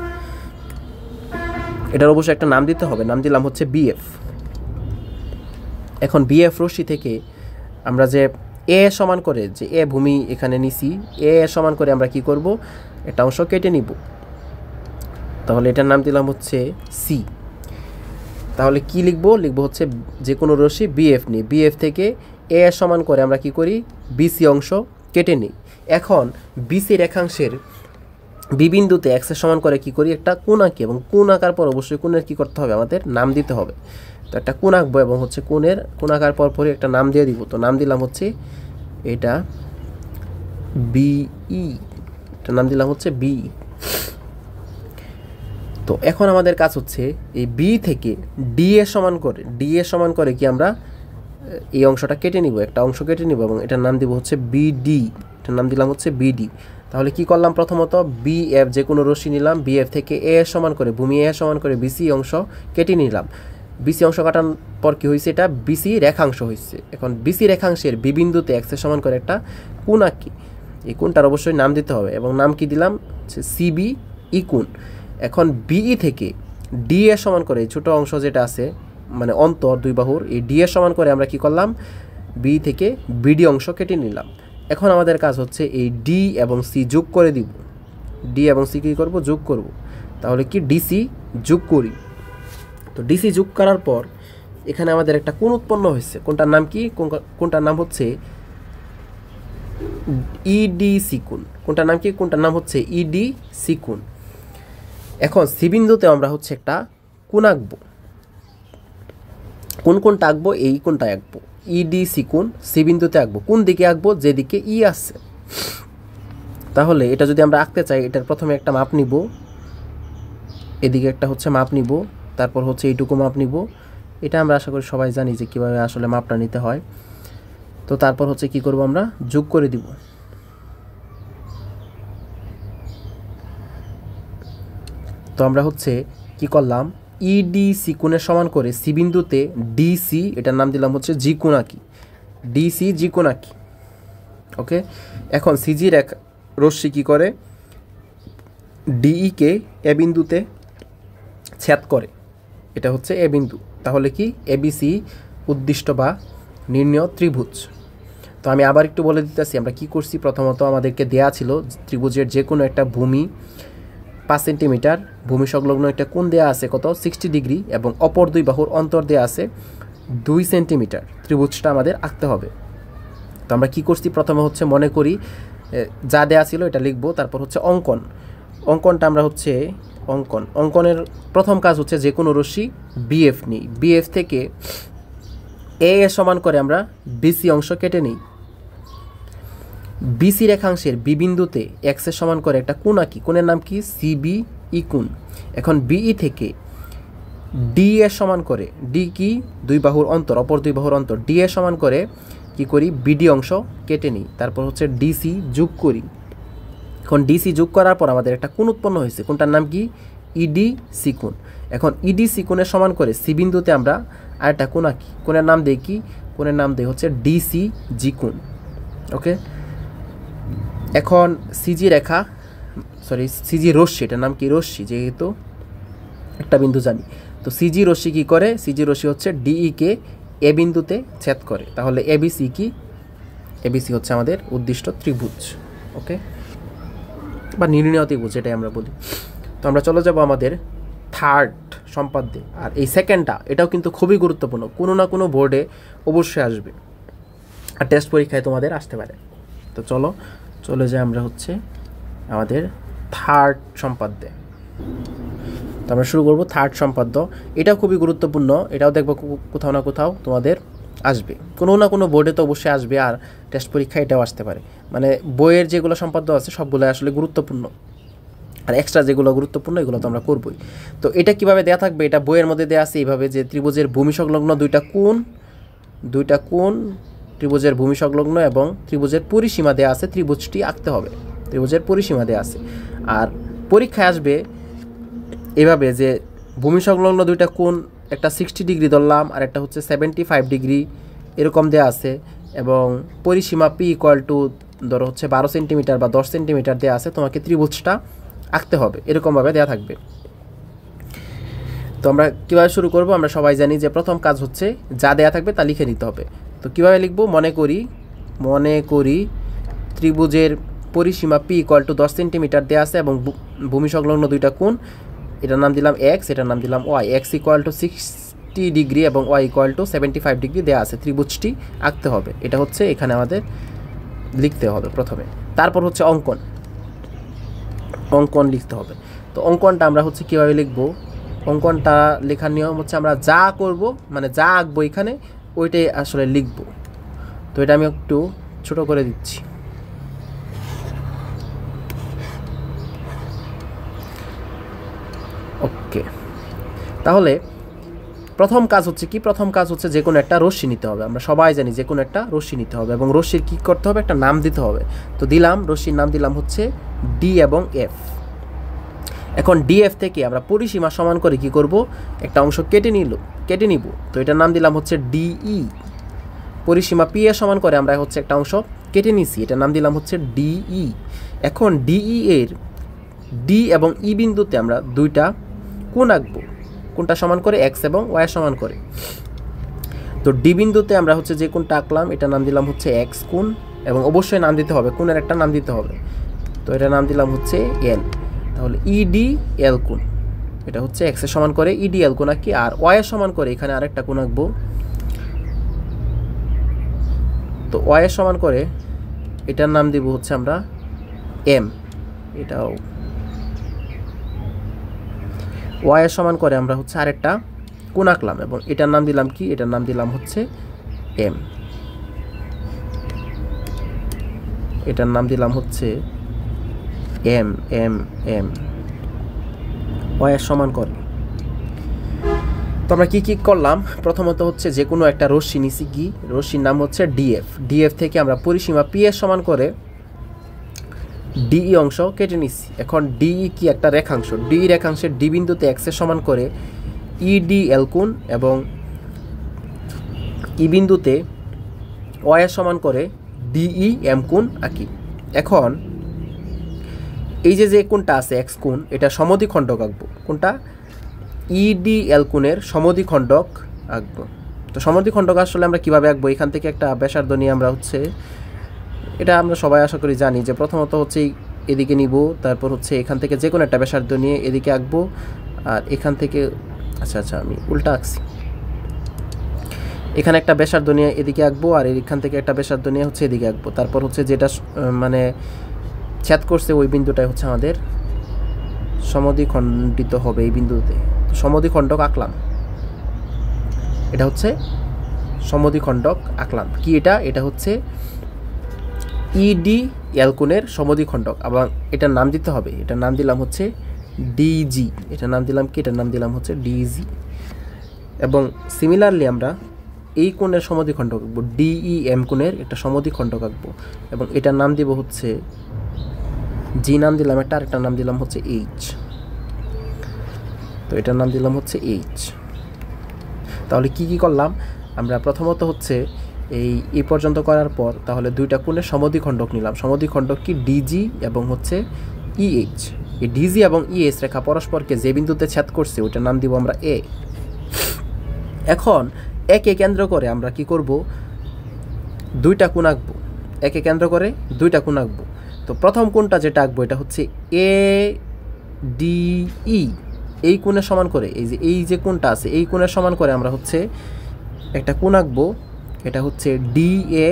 এটার অবশ্যই একটা নাম দিতে হবে, নাম দিলাম হচ্ছে বিএফ। এখন বিএফ রশ্মি থেকে আমরা যে এ সমান করে, যে এ ভূমি এখানে নিছি, এ সমান করে আমরা কি করব? একটা অংশ কেটে নিব। তাহলে এটার নাম দিলাম হচ্ছে সি। তাহলে কি লিখবো? লিখবো হচ্ছে যে কোনো রশ্মি বিএফ নিই, বিএফ থেকে এ সমান করে আমরা কি করি? বিসি অংশ কেটে নিই। এখন বিসি রেখাংশের বিবিন্দুতে এক্স এর সমান করে কি করি? একটা কোণ আঁকি, এবং কোণ আঁকার পর অবশ্যই কোণের কি করতে হবে? আমাদের নাম দিতে হবে। তো একটা কোণ আঁকবো এবং হচ্ছে কোণ আঁকার পরই একটা নাম দিয়ে দিব। তো নাম দিলাম হচ্ছে এটা বিই, এটা নাম দিলাম হচ্ছে বিই। তো এখন আমাদের কাজ হচ্ছে এই বি থেকে ডি এর সমান করে কি আমরা এই অংশটা কেটে নিব, একটা অংশ কেটে নিব এবং এটার নাম দিব হচ্ছে বিডি, এটার নাম দিলাম হচ্ছে বিডি। তাহলে কি করলাম? প্রথমত বিএফ যে কোনো রশ্মি নিলাম, বিএফ থেকে এ এর সমান করে, ভূমি এ এর সমান করে বিসি অংশ কেটে নিলাম। বিসি অংশ কাটার পর কি হয়েছে? এটা বিসি রেখাংশ হয়েছে। এখন বিসি রেখাংশের বিবিন্দুতে এক্স এর সমান করে একটা কোণ আঁকি। এই কোণটার অবশ্যই নাম দিতে হবে এবং নাম কি দিলাম? সিবি ই কোণ। এখন বিই থেকে ডি এর সমান করে ছোট অংশ যেটা আছে মানে অন্তর দুই বাহুর, এই ডি এর সমান করে আমরা কি করলাম? বি থেকে বিডি অংশ কেটে নিলাম। এখন আমাদের কাজ হচ্ছে এই ডি এবং সি যোগ করে দিব। ডি এবং সি কী করব? যোগ করব। তাহলে কি ডিসি যোগ করি। তো ডিসি যোগ করার পর এখানে আমাদের একটা কোণ উৎপন্ন হয়েছে। কোণটার নাম কি? কোণটার নাম হচ্ছে ইডি সি কোণ। কোনটার নাম কি? কোনটার নাম হচ্ছে ইডি সি কোণ। এখন সি বিন্দুতে আমরা হচ্ছে একটা কোণ আঁকবো। কোনটা আঁকবো? এই কোণটা আঁকবো, ইডি সি কোণ সি বিন্দুতে আঁকবো। কোন দিকে আঁকবো? যেদিকে ই আছে। তাহলে এটা যদি আমরা আঁকতে চাই, এটার প্রথমে একটা মাপ নিব, এদিকে একটা হচ্ছে মাপ নিব, তারপর হচ্ছে এইটুকু মাপ নিব। এটা আমরা আশা করি সবাই জানি যে কীভাবে আসলে মাপটা নিতে হয়। তো তারপর হচ্ছে কি করব, আমরা যোগ করে দিব। তো আমরা হচ্ছে কি করলাম, ইডি সি কোণের সমান করে সি বিন্দুতে ডিসি, এটার নাম দিলাম হচ্ছে জি কোণ আঁকি, ডিসি জি কোণ আঁকি। ওকে, এখন সিজির এক রশ্মি কী করে, ডিইকে এ বিন্দুতে ছেদ করে, এটা হচ্ছে এ বিন্দু। তাহলে কি এবিসি উদ্দিষ্ট বা নির্ণেয় ত্রিভুজ। তো আমি আবার একটু বলে দিতেছি আমরা কি করছি। প্রথমত আমাদেরকে দেয়া ছিল ত্রিভুজের যে কোনো একটা ভূমি 5 সেন্টিমিটার, ভূমি সংলগ্ন একটা কোণ দেয়া আছে কত 60 ডিগ্রি, এবং অপর দুই বাহুর অন্তর দেয়া আছে 2 সেন্টিমিটার। ত্রিভুজটা আমাদের আঁকতে হবে। তো আমরা কি করছি, প্রথমে হচ্ছে মনে করি যা দেয়া ছিল এটা লিখবো, তারপর হচ্ছে অঙ্কনটা আমরা হচ্ছে অঙ্কনের প্রথম কাজ হচ্ছে যে কোনো রশ্মি বিএফ নিই, বিএফ থেকে এ সমান করে আমরা বিসি অংশ কেটে নিই। বিসি রেখাংশের বি বিন্দুতে এক্স এর সমান করে একটা কোণ আঁকি, কোণের নাম কি সিবিই কোণ। এখন বিই থেকে ডি এর সমান করে, ডি কি দুই বাহুর অন্তর, অপর দুই বাহুর অন্তর, ডি এর সমান করে কি করি বিডি অংশ কেটে নিই, তারপর হচ্ছে ডিসি যোগ করি। এখন ডিসি যোগ করার পর আমাদের একটা কোণ উৎপন্ন হয়েছে, কোণটার নাম কি ইডি সি কোণ। এখন ইডি সি কোণের সমান করে সি বিন্দুতে আমরা আরেকটা কোণ আঁকি, কোণের নাম দেই কি, কোণের নাম দেই হচ্ছে ডিসি জি কোণ। ওকে, এখন সিজি রশ্মি, এটার নাম কি রশ্মি, যেহেতু একটা বিন্দু জানি। তো সিজি রশ্মি কি করে, সিজি রশ্মি হচ্ছে ডিই কে এ বিন্দুতে ছেদ করে। তাহলে এবিসি কি, এবিসি হচ্ছে আমাদের উদ্দিষ্ট ত্রিভুজ। ওকে, বা নির্ণেয় ত্রিভুজ এটাই আমরা বলি। তো আমরা চলে যাব আমাদের থার্ড সম্পাদ্যে। আর এই সেকেন্ডটা, এটাও কিন্তু খুবই গুরুত্বপূর্ণ, কোনো না কোনো বোর্ডে অবশ্যই আসবে, আর টেস্ট পরীক্ষায় তোমাদের আসতে পারে। তো চলে যাই আমরা হচ্ছে আমাদের থার্ড সম্পাদ্যে। তো আমরা শুরু করব থার্ড সম্পাদ্য। এটাও খুবই গুরুত্বপূর্ণ, এটাও দেখবো কোথাও না কোথাও তোমাদের আসবে, কোনো না কোনো বোর্ডে তো অবশ্যই আসবে, আর টেস্ট পরীক্ষা এটাও আসতে পারে। মানে বইয়ের যেগুলো সম্পাদ্য আছে সবগুলো আসলে গুরুত্বপূর্ণ, আর এক্সট্রা যেগুলো গুরুত্বপূর্ণ এগুলো তো আমরা করবই। তো এটা কিভাবে দেয়া থাকবে, এটা বইয়ের মধ্যে দেওয়া আছে এইভাবে যে ত্রিভুজের ভূমি সংলগ্ন দুইটা কোণ, ত্রিভুজের ভূমি সংলগ্ন এবং ত্রিভুজের পরিসীমা দেওয়া আছে, ত্রিভুজটি আঁকতে হবে, ত্রিভুজের পরিসীমা দেওয়া আছে। আর পরীক্ষায় আসবে এভাবে যে ভূমি সংলগ্ন দুইটা কোণ, একটা 60 ডিগ্রি ধরলাম আর একটা হচ্ছে 75 ডিগ্রি, এরকম দেওয়া আছে, এবং পরিসীমা পি ইকুয়াল টু ধরো হচ্ছে 12 সেন্টিমিটার বা 10 সেন্টিমিটার দেওয়া আছে, তোমাকে ত্রিভুজটা আঁকতে হবে, এরকমভাবে দেওয়া থাকবে। তো আমরা কীভাবে শুরু করব, আমরা সবাই জানি যে প্রথম কাজ হচ্ছে যা দেয়া থাকবে তা লিখে নিতে হবে। তো কীভাবে লিখব, মনে করি ত্রিভুজের পরিসীমা পি ইকুয়াল টু 10 সেন্টিমিটার দেওয়া আছে এবং ভূমি সংলগ্ন দুইটা কোণ, এটার নাম দিলাম এক্স, এটার নাম দিলাম y. X equal to 60 degree এবং ওয়াই ইকুয়াল টু 75 ডিগ্রি দেওয়া আছে, ত্রিভুজটি আঁকতে হবে। এটা হচ্ছে এখানে আমাদের লিখতে হবে প্রথমে। তারপর হচ্ছে অঙ্কন লিখতে হবে। তো অঙ্কনটা আমরা হচ্ছে কীভাবে লিখব, অঙ্কনটা লেখার নিয়ম হচ্ছে আমরা যা করব, মানে যা আঁকবো এখানে ওইটাই আসলে লিখব। তো এটা আমি একটু ছোট করে দিচ্ছি। ওকে, তাহলে প্রথম কাজ হচ্ছে কি, প্রথম কাজ হচ্ছে যে কোনো একটা রশ্মি নিতে হবে। আমরা সবাই জানি যে কোনো একটা রশ্মি নিতে হবে, এবং রশ্মির কী করতে হবে, একটা নাম দিতে হবে। তো দিলাম, রশ্মির নাম দিলাম হচ্ছে ডি এবং এফ। এখন ডিএফ থেকে আমরা পরিসীমা সমান করে কি করব, একটা অংশ কেটে নিব। তো এটার নাম দিলাম হচ্ছে ডিই। পরিসীমা পি এর সমান করে আমরা হচ্ছে একটা অংশ কেটে নিছি, এটার নাম দিলাম হচ্ছে ডিই। এখন ডিই এর ডি এবং ই বিন্দুতে আমরা দুইটা কোণ আঁকবো, কোণটা সমান করে এক্স এবং ওয়াই সমান করে। তো ডি বিন্দুতে আমরা হচ্ছে যে কোণটা আঁকলাম এটার নাম দিলাম হচ্ছে এক্স কোণ, এবং অবশ্যই নাম দিতে হবে, কোণের একটা নাম দিতে হবে। তো এটার নাম দিলাম হচ্ছে এল। তাহলে ইডি এল কোণ, এটা হচ্ছে এক্স এর সমান করে ইডি এল কোণ আঁকি, আর ওয়াই এর সমান করে এখানে আরেকটা কোণ আঁকবো। তো ওয়াই এর সমান করে এটার নাম দিব হচ্ছে আমরা এম। এটাও ওয়াই এর সমান করে আমরা হচ্ছে আরেকটা কোণ আঁকলাম এবং এটার নাম দিলাম কি, এটার নাম দিলাম হচ্ছে এম। এটার নাম দিলাম হচ্ছে এম এম এম ওয়াই এর সমান করে। তো আমরা কি করলাম, প্রথমত হচ্ছে যে কোনো একটা রশ্মি নিছি, কি রশ্মির নাম হচ্ছে ডিএফ। ডিএফ থেকে আমরা পরিসীমা পি এর সমান করে ডিই অংশ কেটে নিচ্ছি। এখন ডিই কি একটা রেখাংশ, ডি রেখাংশের ডি বিন্দুতে এক্স এর সমান করে ইডি এল কোণ এবং ই বিন্দুতে ওয়াই এর সমান করে ডিই এম কোণ আঁকি। এখন এই যে কোণটা আছে এক্স কোণ, এটা সমদ্বিখণ্ডক আঁকবো। কোনটা? ইডি এল কোণের সমদ্বিখণ্ডক আঁকবো। তো সমদ্বিখণ্ডক আসলে আমরা কিভাবে আঁকবো, এখান থেকে একটা ব্যাসার্ধ নিয়ে আমরা হচ্ছে, এটা আমরা সবাই আশা করি জানি যে প্রথমত হচ্ছে এদিকে নিব, তারপর হচ্ছে এখান থেকে যে কোনো একটা ব্যাসার্ধ নিয়ে এদিকে আঁকবো, আর এখান থেকে আচ্ছা আমি উল্টা আঁকছি, এখানে একটা ব্যাসার্ধ নিয়ে এদিকে আঁকবো আর এখান থেকে একটা ব্যাসার্ধ নিয়ে হচ্ছে এদিকে আঁকবো। তারপর হচ্ছে যেটা মানে ছেদ করছে ওই বিন্দুটাই হচ্ছে আমাদের সমদ্বিখণ্ডিত হবে এই বিন্দুতে। তো সমদ্বিখণ্ডক আঁকলাম, এটা হচ্ছে সমদ্বিখণ্ডক আঁকলাম। কি এটা? এটা হচ্ছে ইডি এল কোণের সমদ্বিখণ্ডক। আবার এটার নাম দিতে হবে, এটার নাম দিলাম হচ্ছে ডিজি। এটার নাম দিলাম কি? এটার নাম দিলাম হচ্ছে ডিজি। এবং সিমিলারলি আমরা এই কোণের সমদ্বিখণ্ডক আঁকবো, ডিই এম কোণের একটা সমদ্বিখণ্ডক আঁকবো এবং এটার নাম দিব হচ্ছে জি, নাম দিলাম একটা, আরেকটার নাম দিলাম হচ্ছে এইচ। তো এটার নাম দিলাম হচ্ছে এইচ। তাহলে কি করলাম আমরা, প্রথমত হচ্ছে এই পর্যন্ত করার পর তাহলে দুইটা কোণের সমদ্বিখণ্ডক নিলাম। সমদ্বিখণ্ডক কি? ডিজি এবং হচ্ছে ইএইচ। এই ডিজি এবং ইএইচ রেখা পরস্পরকে যে বিন্দুতে ছেদ করছে ওটার নাম দিব আমরা এ। এখন একে কেন্দ্র করে আমরা কি করব, দুইটা কোণ আঁকবো। একে কেন্দ্র করে দুইটা কোণ আঁকবো। তো প্রথম কোণটা যেটা আঁকবো এটা হচ্ছে এ ডিই, এই কোণের সমান করে এই যে কোণটা আছে এই কোণের সমান করে আমরা হচ্ছে একটা কোণ আঁকবো, এটা হচ্ছে ডি এ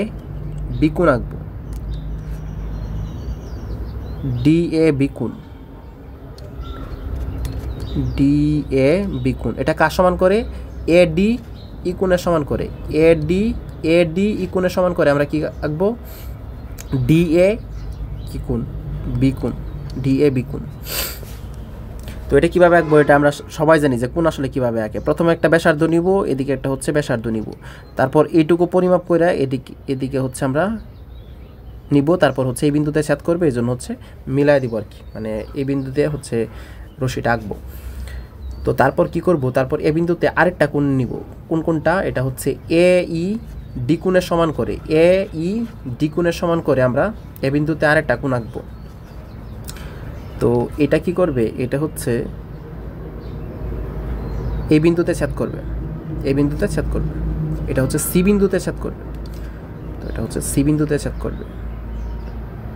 বি কোণ আঁকবো। ডি এ বি কোণ, ডি এ বি কোণ এটা কার সমান করে? এ ডি ই কোণের সমান করে। এ ডি ই কোণের সমান করে আমরা কি আঁকবো? ডি এ কি কোণ? বি কোণ, ডি এ বি কোণ। তো এটা কিভাবে আঁকবো, এটা আমরা সবাই জানি যে কোণ আসলে কিভাবে আঁকে। প্রথমে একটা ব্যাসার্ধ নিব, এদিকে একটা হচ্ছে ব্যাসার্ধ নিব, তারপর এইটুকু পরিমাপ করে এদিকে হচ্ছে আমরা নিব, তারপর হচ্ছে এই বিন্দুতে ছেদ করবে, এই জন্য হচ্ছে মিলাই দিব আর কি, মানে এই বিন্দুতে হচ্ছে রশ্মিটা আঁকবো। তো তারপর কি করব, তারপর এই বিন্দুতে আরেকটা কোণ নিব। কোনটা? এটা হচ্ছে এ ই ডি কোণের সমান করে, এ ই ডি কোণের সমান করে আমরা এই বিন্দুতে আরেকটা কোণ আঁকবো। তো এটা কি করবে, এটা হচ্ছে এই বিন্দুতে ছেদ করবে, এই বিন্দুতে ছেদ করবে, এটা হচ্ছে সি বিন্দুতে ছেদ করবে। তো এটা হচ্ছে সি বিন্দুতে ছেদ করবে।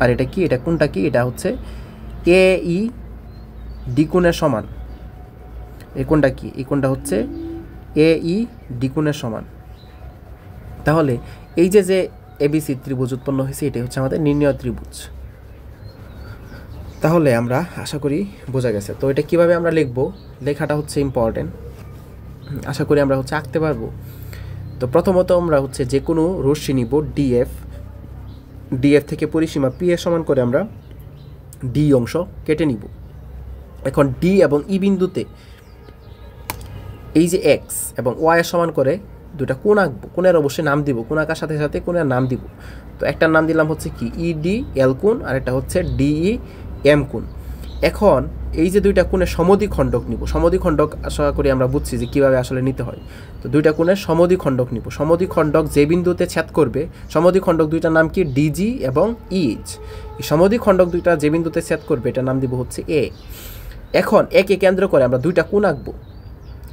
আর এটা কি? এটা কোনটা কি? এটা হচ্ছে এ ই ডি কোণের সমান। এই কোণটা কি? এই কোণটা হচ্ছে এ ই ডি কোণের সমান। তাহলে এই যে এবিসি ত্রিভুজ উৎপন্ন হয়েছে, এটাই হচ্ছে আমাদের নির্ণয় ত্রিভুজ। তাহলে আমরা আশা করি বোঝা গেছে। তো এটা কিভাবে আমরা লিখব, লেখাটা হচ্ছে ইম্পর্টেন্ট, আশা করি আমরা হচ্ছে আঁকতে পারবো। তো প্রথমত আমরা হচ্ছে যে কোনো রশ্মি নিব ডিএফ, ডিএফ থেকে পরিসীমা পি এর সমান করে আমরা ডি অংশ কেটে নিব। এখন ডি এবং ই বিন্দুতে এই যে এক্স এবং ওয়াই এর সমান করে দুটা কোণ আঁকবো। কোণের অবশ্যই নাম দিব, কোণ আঁকার সাথে সাথে কোণের নাম দিব। তো একটার নাম দিলাম হচ্ছে কি ইডি এল কোণ, আর একটা হচ্ছে ডিই এম কোণ। এখন এই যে দুইটা কোণের সমদ্বিখণ্ডক নিব। সমদ্বিখণ্ডক আশা করি আমরা বুঝছি যে কীভাবে আসলে নিতে হয়। তো দুইটা কোণের সমদ্বিখণ্ডক নিব। সমদ্বিখণ্ডক যে বিন্দুতে ছেদ করবে, সমদ্বিখণ্ডক দুইটার নাম কি ডিজি এবং ইএইচ। এই সমদ্বিখণ্ডক দুইটা যে বিন্দুতে ছেদ করবে এটার নাম দিব হচ্ছে এ। এখন একে কেন্দ্র করে আমরা দুইটা কোণ আঁকবো।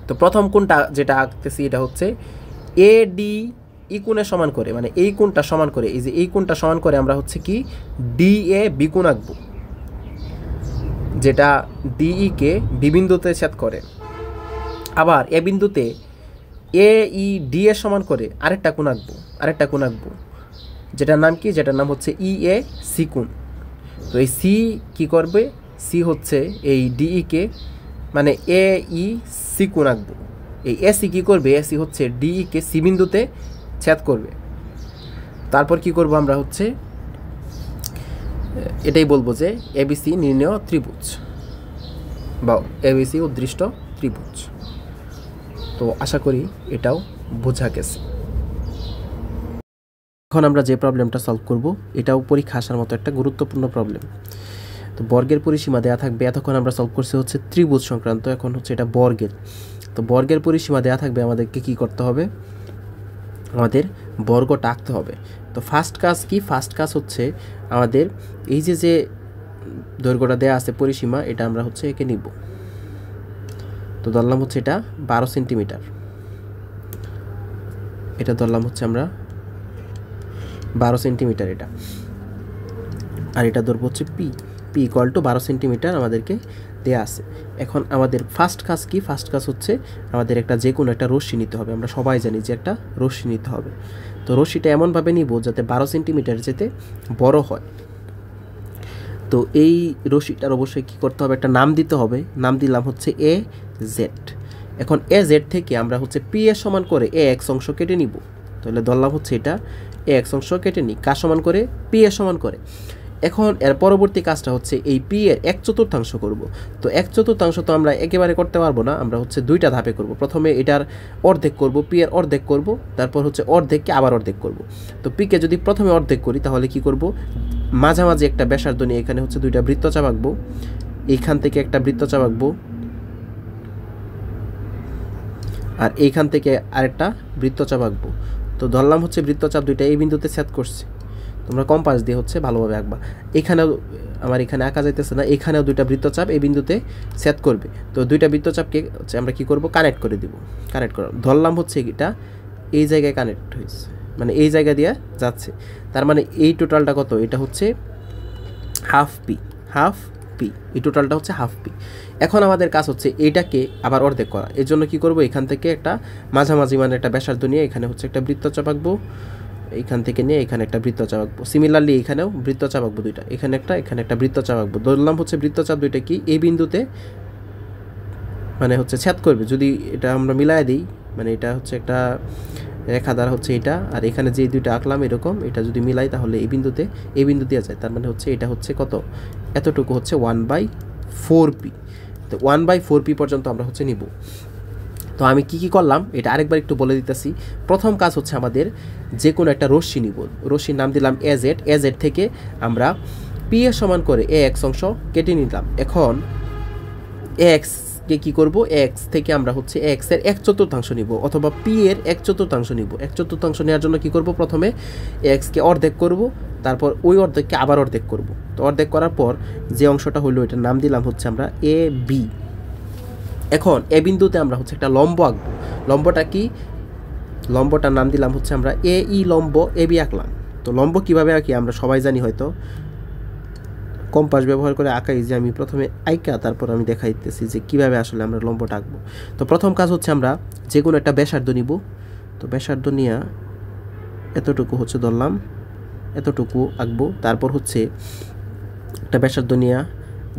তো প্রথম কোণটা যেটা আঁকতেছি এটা হচ্ছে এ ডি ই কোণের সমান করে, মানে এই কোণটা সমান করে, এই যে এই কোণটা সমান করে আমরা হচ্ছে কি ডি এ বি কোণ আঁকবো, যেটা ডিই কে বি বিন্দুতে ছেদ করে। আবার এ বিন্দুতে এ ই ডি এর সমান করে আরেকটা কোণ আঁকবো, যেটার নাম কি, যেটার নাম হচ্ছে ই এ সি কোণ। তো এই সি কি করবে, সি হচ্ছে এই ডিই কে মানে এ ই সি কোণ আঁকবো। এই এসি কি করবে, এসি হচ্ছে ডিই কে সি বিন্দুতে ছেদ করবে। তারপর কি করব আমরা হচ্ছে এটাই বলবো যে এবিসি নির্ণেয় ত্রিভুজ বা এবিসি উদ্দৃষ্ট ত্রিভুজ। তো আশা করি এটাও বোঝা গেছে। এখন আমরা যে প্রবলেমটা সলভ করব এটাও পরীক্ষা আসার মতো একটা গুরুত্বপূর্ণ প্রবলেম। তো বর্গের পরিসীমা দেওয়া থাকবে, এতক্ষণ আমরা সলভ করছি হচ্ছে ত্রিভুজ সংক্রান্ত, এখন হচ্ছে এটা বর্গের। তো বর্গের পরিসীমা দেওয়া থাকবে, আমাদেরকে কি করতে হবে, আমাদের বর্গটা আঁকতে হবে। তো ফার্স্ট কাজ কি, ফার্স্ট কাজ হচ্ছে আমাদের এই যে দৈর্ঘ্যটা দেওয়া আছে পরিসীমা, এটা আমরা হচ্ছে এঁকে নিব। তো ধরলাম হচ্ছে এটা 12 সেন্টিমিটার, এটা ধরলাম হচ্ছে আমরা 12 সেন্টিমিটার এটা, আর এটা ধরবো হচ্ছে P, P equal to 12 centimetre আমাদেরকে দেওয়া আছে। এখন আমাদের ফার্স্ট কাজ কি, ফার্স্ট কাজ হচ্ছে আমাদের একটা যে কোনো একটা রশ্মি নিতে হবে। আমরা সবাই জানি যে একটা রশ্মি নিতে হবে। তো রশ্মিটা এমনভাবে নিব যাতে 12 সেন্টিমিটার যেতে বড় হয়। তো এই রশ্মিটার অবশ্যই কী করতে হবে, একটা নাম দিতে হবে। নাম দিলাম হচ্ছে এ জেড। এখন এ জেড থেকে আমরা হচ্ছে পি এর সমান করে এ এক্স অংশ কেটে নিব। তাহলে ধরলাম হচ্ছে এটা এ এক্স অংশ কেটে নিই, কার সমান করে, পি এর সমান করে। এখন এর পরবর্তী কাজটা হচ্ছে এই পি এর 1/4 করব। তো 1/4 তো আমরা একেবারে করতে পারবো না, আমরা হচ্ছে দুইটা ধাপে করব। প্রথমে এটার অর্ধেক করব, পি এর অর্ধেক করব, তারপর হচ্ছে অর্ধেককে আবার অর্ধেক করব। তো পিকে যদি প্রথমে অর্ধেক করি তাহলে কি করব, মাঝামাঝি একটা ব্যাসার্ধ নিয়ে এখানে হচ্ছে দুইটা বৃত্তচাপ আঁকবো, এইখান থেকে একটা বৃত্তচাপ আঁকবো, আর এইখান থেকে আরেকটা বৃত্তচাপ আঁকবো। তো ধরলাম হচ্ছে বৃত্তচাপ দুইটা এই বিন্দুতে ছেদ করছে। তোমরা কম্পাস দিয়ে হচ্ছে ভালোভাবে আঁকবা। এখানেও আমার এখানে আঁকা যাইতেছে না, এখানেও দুইটা বৃত্তচাপ এই বিন্দুতে ছেদ করবে। তো দুইটা বৃত্তচাপকে হচ্ছে আমরা কি করব, কানেক্ট করে দিব। কানেক্ট করা ধরলাম হচ্ছে এটা এই জায়গায় কানেক্ট হয়েছে, মানে এই জায়গা দিয়ে যাচ্ছে। তার মানে এই টোটালটা কত, এটা হচ্ছে হাফ পি, হাফ পি, এই টোটালটা হচ্ছে হাফ পি। এখন আমাদের কাজ হচ্ছে এইটাকে আবার অর্ধেক করা। এর জন্য কি করব, এখান থেকে একটা মাঝামাঝি মানে একটা ব্যাসার্ধ নিয়ে এখানে হচ্ছে একটা বৃত্তচাপ আঁকবো, এইখান থেকে নিয়ে এখানে একটা বৃত্তচাপ আঁকবো। সিমিলারলি এখানেও বৃত্তচাপ আঁকবো দুইটা, এখানে একটা বৃত্তচাপ আঁকবো। ধরলাম হচ্ছে বৃত্তচাপ দুইটা কি এই বিন্দুতে মানে হচ্ছে ছেদ করবে। যদি এটা আমরা মিলাই দিই, মানে এটা হচ্ছে একটা রেখা দ্বারা হচ্ছে এটা, আর এখানে যে দুইটা আঁকলাম এরকম, এটা যদি মিলাই তাহলে এই বিন্দুতে এই বিন্দু দেওয়া যায়। তার মানে হচ্ছে এটা হচ্ছে কত, এতটুকু হচ্ছে 1/4p। তো 1/4p পর্যন্ত আমরা হচ্ছে নিব। তো আমি কি করলাম এটা আরেকবার একটু বলে দিতেছি। প্রথম কাজ হচ্ছে আমাদের যে কোনো একটা রশ্মি নিব, রশ্মির নাম দিলাম এ জেড। এ জেড থেকে আমরা পি এর সমান করে এ এক্স অংশ কেটে নিলাম। এখন এ এক্সকে কী করবো, এক্স থেকে আমরা হচ্ছে এক্স এর 1/4 নিব, অথবা পি এর 1/4 নিব। 1/4 নেওয়ার জন্য কি করব, প্রথমে এক্সকে অর্ধেক করব, তারপর ওই অর্ধেককে আবার অর্ধেক করব। তো অর্ধেক করার পর যে অংশটা হলো এটার নাম দিলাম হচ্ছে আমরা এ বি। এখন এ বিন্দুতে আমরা হচ্ছে একটা লম্ব আঁকবো। লম্বটা কি, লম্বটার নাম দিলাম হচ্ছে আমরা এ ই লম্ব এ বি আঁকলাম। তো লম্ব কীভাবে আঁকি আমরা সবাই জানি, হয়তো কম্পাস ব্যবহার করে আঁকাই, যে আমি প্রথমে আঁকা তারপর আমি দেখাইতেছি যে কীভাবে আসলে আমরা লম্বটা আঁকবো। তো প্রথম কাজ হচ্ছে আমরা যে কোনো একটা ব্যাসার্ধ নিব। তো ব্যাসার্ধ নিয়ে এতটুকু হচ্ছে ধরলাম, এতটুকু আঁকবো। তারপর হচ্ছে একটা ব্যাসার্ধ নিয়ে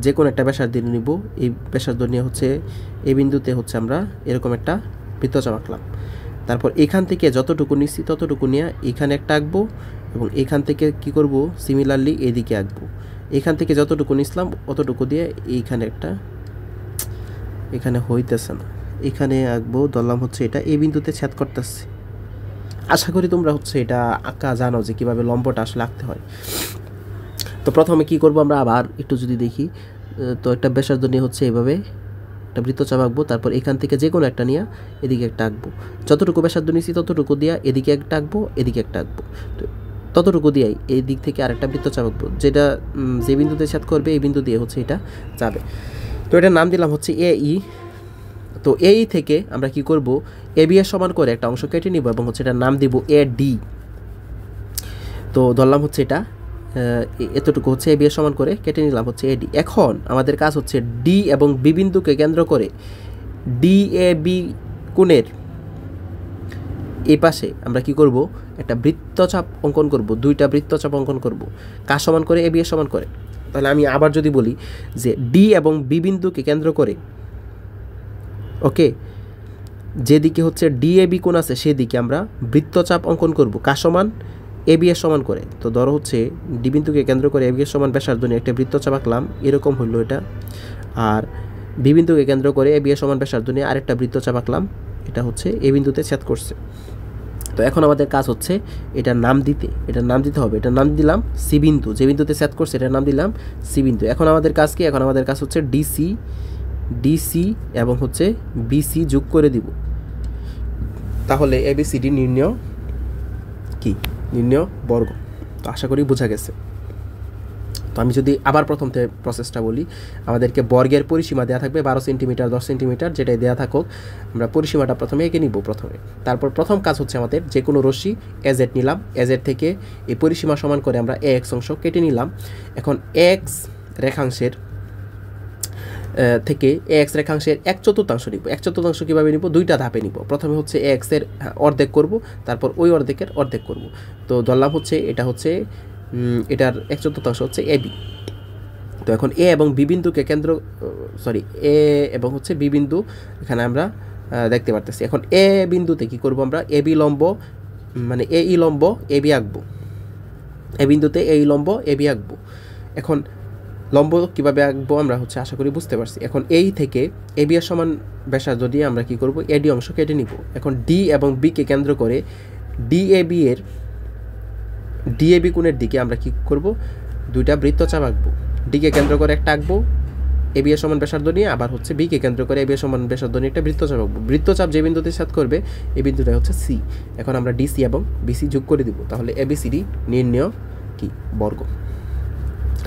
যে কোনো একটা ব্যাসার্ধ নিব, এই ব্যাসার্ধ নিয়ে হচ্ছে এই বিন্দুতে হচ্ছে আমরা এরকম একটা বৃত্তচাপ আঁকলাম। তারপর এখান থেকে যতটুকু নিচ্ছি ততটুকু নিয়ে এখানে একটা আঁকবো, এবং এখান থেকে কি করব, সিমিলারলি এদিকে আঁকবো। এখান থেকে যতটুকু নিছিলাম অতটুকু দিয়ে এইখানে একটা, এখানে হইতেছে না, এখানে আঁকবো। ধরলাম হচ্ছে এটা এই বিন্দুতে ছেদ করতেছে। আশা করি তোমরা হচ্ছে এটা আঁকা জানো যে কীভাবে লম্বটা আসলে আঁকতে হয়। তো প্রথমে কি করব আমরা আবার একটু যদি দেখি, তো একটা ব্যাসার্ধ নিয়ে হচ্ছে এইভাবে একটা বৃত্তচাপ আঁকবো। তারপর এখান থেকে যে কোনো একটা নিয়ে এদিকে একটা আঁকবো। যতটুকু ব্যাসার্ধ নিয়েছি ততটুকু দিয়ে এদিকে একটা আঁকবো, এদিকে একটা আঁকবো। তো ততটুকু দিয়েই এই দিক থেকে আরেকটা বৃত্তচাপ আঁকবো, যেটা যে বিন্দুতে ছেদ করবে এই বিন্দু দিয়ে হচ্ছে এটা যাবে। তো এটার নাম দিলাম হচ্ছে এ ই। তো এই থেকে আমরা কি করব, এ বি এর সমান করে একটা অংশ কেটে নিব, এবং হচ্ছে এটার নাম দিব এ ডি। তো ধরলাম হচ্ছে এটা এতটুকু হচ্ছে এ বি এর সমান করে কেটে নিলাম হচ্ছে এডি। এখন আমাদের কাজ হচ্ছে ডি এবং বি বিন্দুকে কেন্দ্র করে ডি এ বি কোণের এই পাশে আমরা কি করব, একটা বৃত্তচাপ অঙ্কন করব, দুইটা বৃত্তচাপ অঙ্কন করব, কার সমান করে, এবি এর সমান করে। তাহলে আমি আবার যদি বলি যে ডি এবং বি বিন্দুকে কেন্দ্র করে, ওকে, যেদিকে হচ্ছে ডি এ বি কোণ আছে সেদিকে আমরা বৃত্তচাপ অঙ্কন করব, কার সমান, এবি এর সমান করে। তো ধরো হচ্ছে ডি বিন্দুকে কেন্দ্র করে এবি এর সমান ব্যাসার্ধ নিয়ে একটা বৃত্তচাপ আঁকলাম, এরকম হলো এটা। আর বি বিন্দুকে কেন্দ্র করে এবি এর সমান ব্যাসার্ধ নিয়ে আরেকটা বৃত্তচাপ আঁকলাম, এটা হচ্ছে এ বিন্দুতে ছেদ করছে। তো এখন আমাদের কাজ হচ্ছে এটার নাম দিতে হবে। এটার নাম দিলাম সি বিন্দু, যে বিন্দুতে ছেদ করছে এটার নাম দিলাম সি বিন্দু। এখন আমাদের কাজ কি, এখন আমাদের কাজ হচ্ছে ডিসি এবং হচ্ছে বিসি যোগ করে দিব। তাহলে এবিসিডি নির্ণয় বর্গ। তো আশা করি বোঝা গেছে। তো আমি যদি আবার প্রথম থেকে প্রসেসটা বলি, আমাদেরকে বর্গের পরিসীমা দেওয়া থাকবে 12 সেন্টিমিটার 10 সেন্টিমিটার, যেটাই দেওয়া থাকুক আমরা পরিসীমাটা প্রথমে এঁকে নিব প্রথমে। তারপর প্রথম কাজ হচ্ছে আমাদের যে কোনো রশ্মি এজেড নিলাম, এজেড থেকে এই পরিসীমা সমান করে আমরা এক্স অংশ কেটে নিলাম। এখন এক্স রেখাংশের থেকে এক্স রেখাংশের 1/4 নিব। 1/4 কীভাবে নিব, দুইটা ধাপে নিব। প্রথমে হচ্ছে এক্সের অর্ধেক করব, তারপর ওই অর্ধেকের অর্ধেক করব। তো ধরলাম হচ্ছে এটা হচ্ছে এটার 1/4 হচ্ছে এবি। তো এখন এ এবং বি বিন্দুকে এ এবং হচ্ছে বি বিন্দু এখানে আমরা দেখতে পারতেছি। এখন এ বিন্দুতে কি করব আমরা, এবি লম্ব মানে এ ই লম্ব এবি আঁকবো, এ বিন্দুতে এ ই লম্ব এবি আঁকবো। এখন লম্ব কীভাবে আঁকবো আমরা হচ্ছে আশা করি বুঝতে পারছি। এখন এই থেকে এবি এর সমান ব্যাসার্ধ দিয়ে আমরা কি করব, এডি অংশ কেটে নিব। এখন ডি এবং বিকে কেন্দ্র করে ডিএবি কোণের দিকে আমরা কি করব, দুইটা বৃত্তচাপ আঁকবো। ডিকে কেন্দ্র করে একটা আঁকবো এবি এর সমান ব্যাসার্ধ নিয়ে, আবার হচ্ছে বিকে কেন্দ্র করে এবি এর সমান ব্যাসার্ধ নিয়ে একটা বৃত্তচাপ আঁকবো। বৃত্তচাপ যে বিন্দুতে ছেদ করবে এই বিন্দুটা হচ্ছে সি। এখন আমরা ডিসি এবং বিসি যোগ করে দিব। তাহলে এবিসিডি নির্ণয় বর্গ।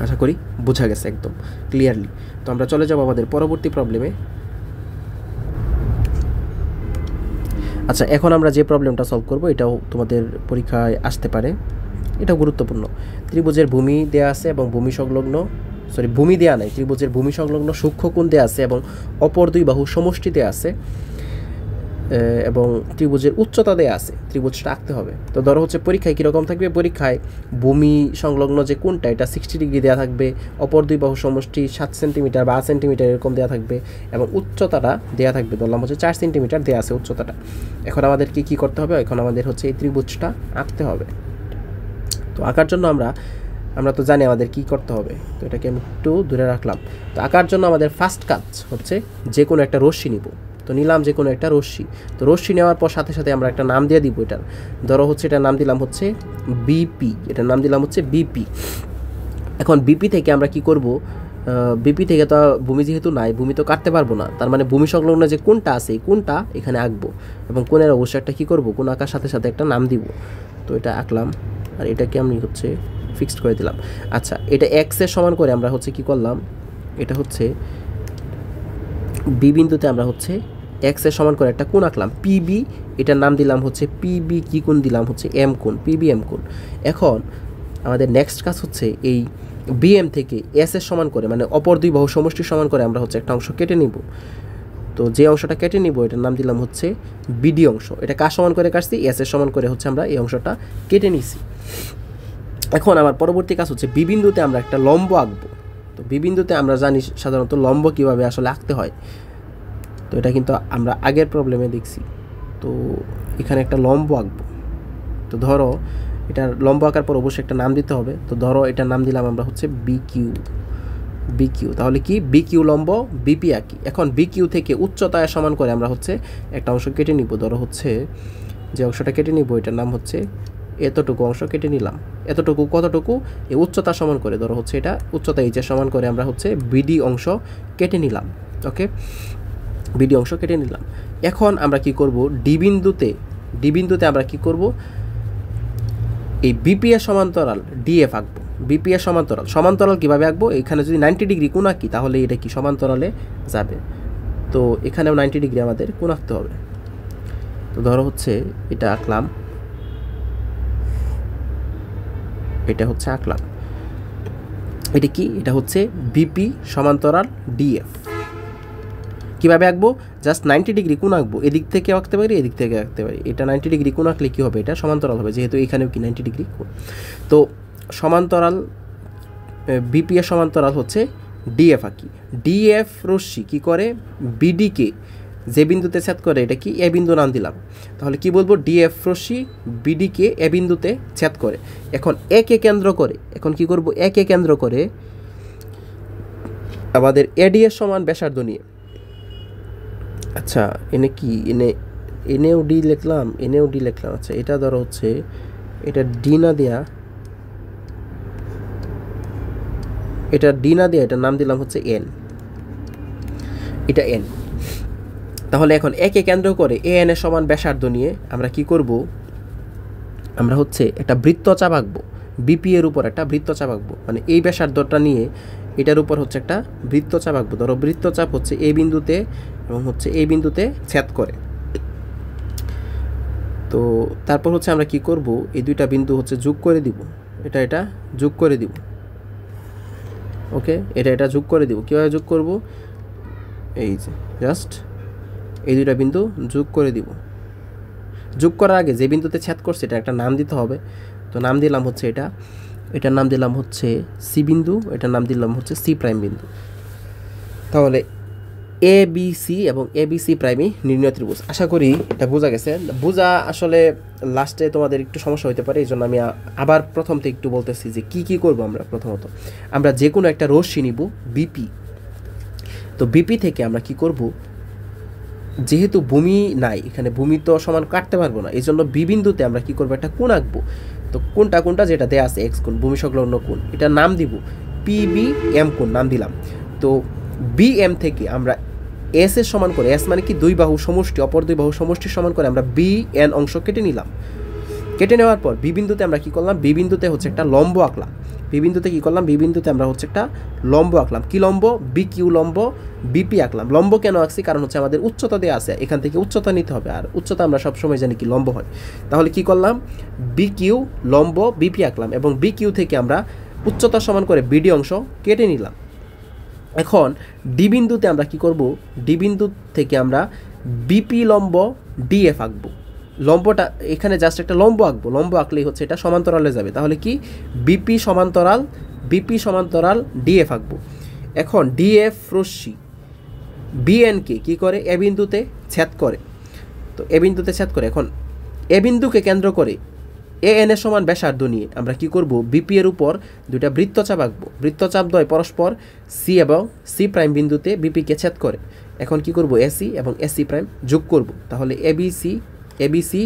আশা করি বোঝা গেছে একদম ক্লিয়ারলি। তো আমরা চলে যাব আমাদের পরবর্তী প্রবলেমে। আচ্ছা, এখন আমরা যে প্রবলেমটা সলভ করব এটাও তোমাদের পরীক্ষায় আসতে পারে, এটা গুরুত্বপূর্ণ। ত্রিভুজের ভূমি দেয়া আছে এবং ভূমি দেয়া নাই, ত্রিভুজের ভূমি সংলগ্ন সূক্ষ্মকোণ দেয়া আছে এবং অপর দুই বাহু সমষ্টি দেয়া আছে এবং ত্রিভুজের উচ্চতা দেয়া আছে, ত্রিভুজটা আঁকতে হবে। তো ধরো হচ্ছে পরীক্ষায় কীরকম থাকবে, পরীক্ষায় ভূমি সংলগ্ন যে কোণটা এটা 60 ডিগ্রি দেওয়া থাকবে, অপর দুই বাহু সমষ্টি 7 সেন্টিমিটার বা 8 সেন্টিমিটার এরকম দেওয়া থাকবে এবং উচ্চতাটা দেওয়া থাকবে, ধরলাম হচ্ছে 4 সেন্টিমিটার দেওয়া আছে উচ্চতাটা। এখন আমাদেরকে কী করতে হবে, এখন আমাদের হচ্ছে এই ত্রিভুজটা আঁকতে হবে। তো আঁকার জন্য আমরা তো জানি আমাদের কি করতে হবে। তো এটাকে আমি একটু দূরে রাখলাম। তো আঁকার জন্য আমাদের ফার্স্ট কাজ হচ্ছে যে কোনো একটা রশ্মি নিব। তো নিলাম যে কোনো একটা রশ্মি। তো রশ্মি নেওয়ার পর সাথে সাথে আমরা একটা নাম দিয়ে দিব এটার। ধরো হচ্ছে এটার নাম দিলাম হচ্ছে বিপি, এটার নাম দিলাম হচ্ছে বিপি। এখন বিপি থেকে আমরা কি করব, বিপি থেকে তো ভূমি যেহেতু নাই, ভূমি তো কাটতে পারবো না, তার মানে ভূমি সংলগ্ন যে কোণটা আছে এই কোণটা এখানে আঁকবো এবং কোণের অবশ্যই একটা কী করবো, কোণ আঁকার সাথে সাথে একটা নাম দিব। তো এটা আঁকলাম আর এটাকে আমি হচ্ছে ফিক্সড করে দিলাম। আচ্ছা, এটা এক্সের সমান করে আমরা হচ্ছে কি করলাম, এটা হচ্ছে বি বিন্দুতে আমরা হচ্ছে এক্সের সমান করে একটা কোণ আঁকলাম পিবি, এটার নাম দিলাম হচ্ছে পিবি, কি কোণ দিলাম হচ্ছে এম কোণ, পিবি এম কোণ। এখন আমাদের নেক্সট কাজ হচ্ছে এই বিএম থেকে এস এর সমান করে মানে অপর দুই বাহু সমষ্টির সমান করে আমরা হচ্ছে একটা অংশ কেটে নিব। তো যে অংশটা কেটে নিব এটার নাম দিলাম হচ্ছে বিডি অংশ। এটা কার সমান করে কাটছি, এস এর সমান করে হচ্ছে আমরা এই অংশটা কেটে নিছি। এখন আমার পরবর্তী কাজ হচ্ছে বি বিন্দুতে আমরা একটা লম্ব আঁকবো। তো বি বিন্দুতে আমরা জানি সাধারণত লম্ব কীভাবে আসলে আঁকতে হয়, তো এটা কিন্তু আমরা আগের প্রবলেমে দেখছি। তো এখানে একটা লম্ব আঁকবো। তো ধরো এটার লম্ব আঁকার পর অবশ্যই একটা নাম দিতে হবে। তো ধরো এটার নাম দিলাম আমরা হচ্ছে বিকিউ। তাহলে কি বিকিউ লম্ব বিপি আঁকি। এখন বিকিউ থেকে উচ্চতায় সমান করে আমরা হচ্ছে একটা অংশ কেটে নিব। ধরো হচ্ছে যে অংশটা কেটে নিব এটার নাম হচ্ছে এতটুকু অংশ কেটে নিলাম। এতটুকু কতটুকু, এই উচ্চতা সমান করে, ধরো হচ্ছে এটা উচ্চতা এইচের সমান করে আমরা হচ্ছে বিডি অংশ কেটে নিলাম। ওকে, বিডি অংশ কেটে নিলাম। এখন আমরা কি করব, ডি বিন্দুতে আমরা কি করব, এই বিপি এর সমান্তরাল ডিএফ আঁকবো। বিপি এর সমান্তরাল কীভাবে আঁকবো, এখানে যদি 90 ডিগ্রি কোণ আঁকি তাহলে এটা কি সমান্তরালে যাবে। তো এখানেও 90 ডিগ্রি আমাদের কোণ আঁকতে হবে। তো ধরো হচ্ছে এটা আঁকলাম, এটা হচ্ছে আঁকলাম। এটা কি, এটা হচ্ছে বিপি সমান্তরাল ডিএফ। কীভাবে আঁকবো, জাস্ট 90 ডিগ্রি কোণ আঁকবো, এদিক থেকে আঁকতে পারি, এদিক থেকে আঁকতে পারি। এটা 90 ডিগ্রি কোণ আঁকলে কী হবে, এটা সমান্তরাল হবে, যেহেতু এখানেও কি 90 ডিগ্রি কোণ। তো সমান্তরাল বিপি এর সমান্তরাল হচ্ছে ডিএফ আঁকি। ডিএফ রশ্মি কী করে, বিডিকে যে বিন্দুতে ছেদ করে, এটা কি এ বিন্দু নাম দিলাম। তাহলে কি বলবো, ডিএফ রশ্মি বিডিকে এ বিন্দুতে ছেদ করে। এখন একে কেন্দ্র করে, এখন কি করব, একে কেন্দ্র করে আমাদের এডি এর সমান ব্যাসার্ধ নিয়ে, আচ্ছা এনে কি এনেও ডি লিখলাম, এনেও ডি লিখলাম, আচ্ছা এটা ধরো হচ্ছে এটা ডি না দেয়া, এটা ডি না দেয়া, এটার নাম দিলাম হচ্ছে এন, এটা এন। তাহলে এখন একে কেন্দ্র করে এ এন এর সমান ব্যাসার্ধ নিয়ে আমরা কি করব, আমরা হচ্ছে একটা বৃত্তচাপ আঁকবো, বিপি এর উপর একটা বৃত্তচাপ আঁকবো, মানে এই ব্যাসার্ধটা নিয়ে এটার উপর হচ্ছে একটা বৃত্তচাপ আঁকবো। ধরো বৃত্তচাপ হচ্ছে এই বিন্দুতে এবং হচ্ছে এই বিন্দুতে ছেদ করে। তো তারপর হচ্ছে আমরা কি করব, এই দুইটা বিন্দু হচ্ছে যোগ করে দিব, এটা যোগ করে দিব, ওকে, এটা যোগ করে দিব। কীভাবে যোগ করব, এই যে জাস্ট এই দুইটা বিন্দু যোগ করে দিব। যোগ করার আগে যে বিন্দুতে ছেদ করছে এটা একটা নাম দিতে হবে। তো নাম দিলাম হচ্ছে এটার নাম দিলাম হচ্ছে সি বিন্দু, এটার নাম দিলাম হচ্ছে সি প্রাইম বিন্দু। তাহলে এ বি সি এবং এ বি সি প্রাইমই নির্ণয় ত্রিভুজ। আশা করি এটা বোঝা গেছে। বোঝা আসলে লাস্টে তোমাদের একটু সমস্যা হতে পারে, এই জন্য আমি আবার প্রথম থেকে একটু বলতেছি যে কি করব আমরা। প্রথমত আমরা যে কোনো একটা রশ্মি নিব বিপি। তো বিপি থেকে আমরা কি করব, যেহেতু ভূমি নাই এখানে, ভূমি তো সমান কাটতে পারবো না, এই জন্য বি বিন্দুতে আমরা কি করবো, একটা কোণ আঁকবো। তো কোনটা যেটা দেয়া আছে এক্স কোণ, ভূমি সংলগ্ন কোণ, এটা নাম দিব পিবি এম কোণ নাম দিলাম। তো বি এম থেকে আমরা এস এর সমান করে, এস মানে কি দুই বাহু সমষ্টি, অপর দুই বাহু সমষ্টির সমান করে আমরা বি এন অংশ কেটে নিলাম। কেটে নেওয়ার পর বি বিন্দুতে আমরা কি করলাম, বি বিন্দুতে হচ্ছে একটা লম্ব আঁকলাম। বি বিন্দুতে কি করলাম, বি বিন্দুতে আমরা হচ্ছে একটা লম্ব আঁকলাম। কি লম্ব, বি কিউ লম্ব বিপি আঁকলাম। লম্ব কেন আঁকছি, কারণ হচ্ছে আমাদের উচ্চতা দেওয়া আছে, এখান থেকে উচ্চতা নিতে হবে, আর উচ্চতা আমরা সবসময় জানি কি লম্ব হয়। তাহলে কি করলাম, বি কিউ লম্ব বিপি আঁকলাম এবং বি কিউ থেকে আমরা উচ্চতা সমান করে বিডি অংশ কেটে নিলাম। এখন ডি বিন্দুতে আমরা কি করব, ডি বিন্দু থেকে আমরা বিপি লম্ব ডিএফ আঁকবো। লম্বটা এখানে জাস্ট একটা লম্ব আঁকবো, লম্ব আঁকলেই হচ্ছে এটা সমান্তরালে যাবে। তাহলে কি বিপি সমান্তরাল ডিএফ আঁকবো। এখন ডিএফ রশ্মি বিএনকে কি করে, এ বিন্দুতে ছেদ করে। তো এ বিন্দুতে ছেদ করে, এখন এ বিন্দুকে কেন্দ্র করে এ এন এর সমান ব্যাসার্ধ নিয়ে আমরা কি করব, বিপি এর উপর দুইটা বৃত্তচাপ আঁকবো। বৃত্তচাপ দ্বয় পরস্পর সি এবং সি প্রাইম বিন্দুতে বিপিকে ছেদ করে। এখন কি করব, এসি এবং এসি প্রাইম যোগ করব। তাহলে এবিসি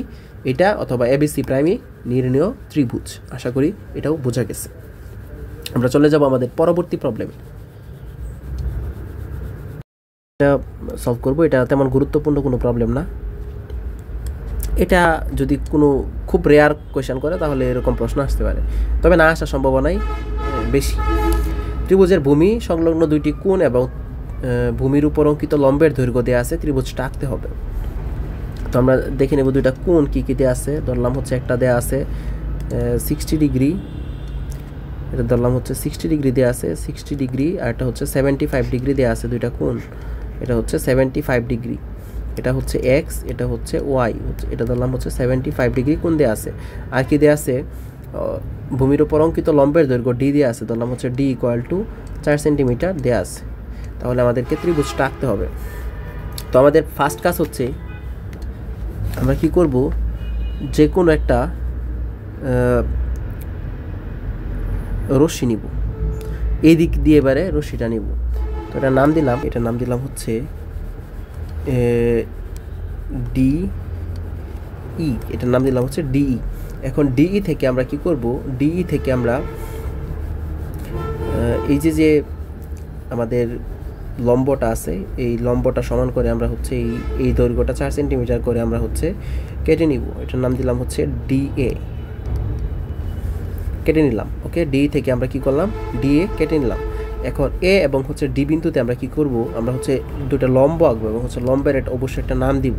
এটা অথবা এবিসি প্রাইমই নির্ণয় ত্রিভুজ। আশা করি এটাও বোঝা গেছে। আমরা চলে যাব আমাদের পরবর্তী প্রবলেমে। এটা সলভ করব। এটা তেমন গুরুত্বপূর্ণ কোনো প্রবলেম না। এটা যদি কোনো খুব রেয়ার কোয়েশ্চেন করে তাহলে এরকম প্রশ্ন আসতে পারে, তবে না আসার সম্ভাবনাই বেশি। ত্রিভুজের ভূমি সংলগ্ন দুইটি কোণ এবং ভূমির উপর অঙ্কিত লম্বের দৈর্ঘ্য দেওয়া আছে, ত্রিভুজটা আঁকতে হবে। তো আমরা দেখে নেব দুইটা কোণ কী কী দেওয়া আছে। ধরলাম হচ্ছে একটা দেওয়া আছে 60 ডিগ্রি, এটা ধরলাম হচ্ছে 60 ডিগ্রি দেওয়া আছে, 60 ডিগ্রি, আর এটা হচ্ছে 75 ডিগ্রি দেওয়া আছে। দুইটা কোণ, এটা হচ্ছে 75 ডিগ্রি, এটা হচ্ছে এক্স, এটা হচ্ছে ওয়াই, এটা ধরলাম হচ্ছে 75 ডিগ্রি কোণ দেওয়া আছে। আর কি দেওয়া আছে, ভূমির উপর অঙ্কিত লম্বের দৈর্ঘ্য ডি দেওয়া আছে, ধরলাম হচ্ছে ডি ইকুয়াল টু 4 সেন্টিমিটার দেওয়া আছে। তাহলে আমাদেরকে ত্রিভুজটা আঁকতে হবে। তো আমাদের ফার্স্ট কাজ হচ্ছে আমরা কি করব, যে কোনো একটা রশ্মি নিব, এই দিক দিয়ে এবারে রশ্মিটা নিব। তো এটার নাম দিলাম হচ্ছে ডিই, এটার নাম দিলাম হচ্ছে ডিই। এখন ডিই থেকে আমরা কি করব, ডিই থেকে আমরা এই যে আমাদের লম্বটা আছে, এই লম্বটা সমান করে আমরা হচ্ছে এই দৈর্ঘ্যটা 4 সেন্টিমিটার করে আমরা হচ্ছে কেটে নিব। এটার নাম দিলাম হচ্ছে ডিএ, কেটে নিলাম। ওকে, ডি থেকে আমরা কি করলাম, ডিএ কেটে নিলাম। এখন এ এবং হচ্ছে ডি বিন্দুতে আমরা কি করব, আমরা হচ্ছে দুটো লম্ব আঁকবো এবং হচ্ছে লম্বের একটা অবশ্যই একটা নাম দিব।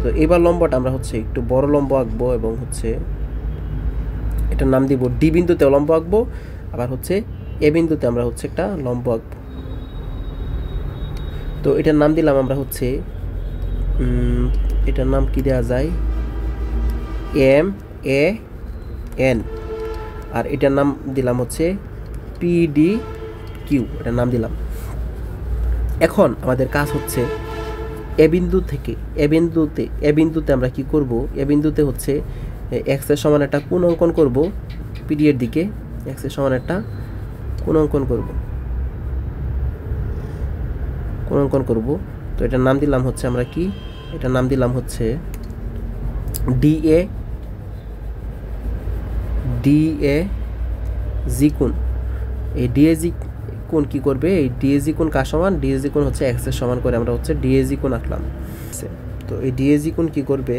তো এবার লম্বটা আমরা হচ্ছে একটু বড় লম্ব আঁকবো এবং হচ্ছে এটার নাম দিব, ডি বিন্দুতে লম্ব আঁকবো, আবার হচ্ছে এ বিন্দুতে আমরা হচ্ছে একটা লম্ব আঁকবো। তো এটার নাম দিলাম আমরা হচ্ছে এটার নাম কি দেওয়া যায়, এম এ এন, আর এটার নাম দিলাম হচ্ছে পিডি কিউ, এটার নাম দিলাম। এখন আমাদের কাজ হচ্ছে এ বিন্দু থেকে এ বিন্দুতে আমরা কি করব, এ বিন্দুতে হচ্ছে এক্স এর সমান একটা কোণ অঙ্কন করব, পিডি এর দিকে এক্স এর সমান একটা কোণ অঙ্কন করব। তো এটার নাম দিলাম হচ্ছে আমরা কি, এটার নাম দিলাম হচ্ছে ডিএ জি কোণ। এই ডিএজি কোণ কি করবে, এই ডিএজি কোণ কার সমান, ডিএজি কোণ হচ্ছে এক্স এর সমান করে আমরা হচ্ছে ডিএজি কোণ আঁকলাম। তো এই ডিএজি কোণ কি করবে,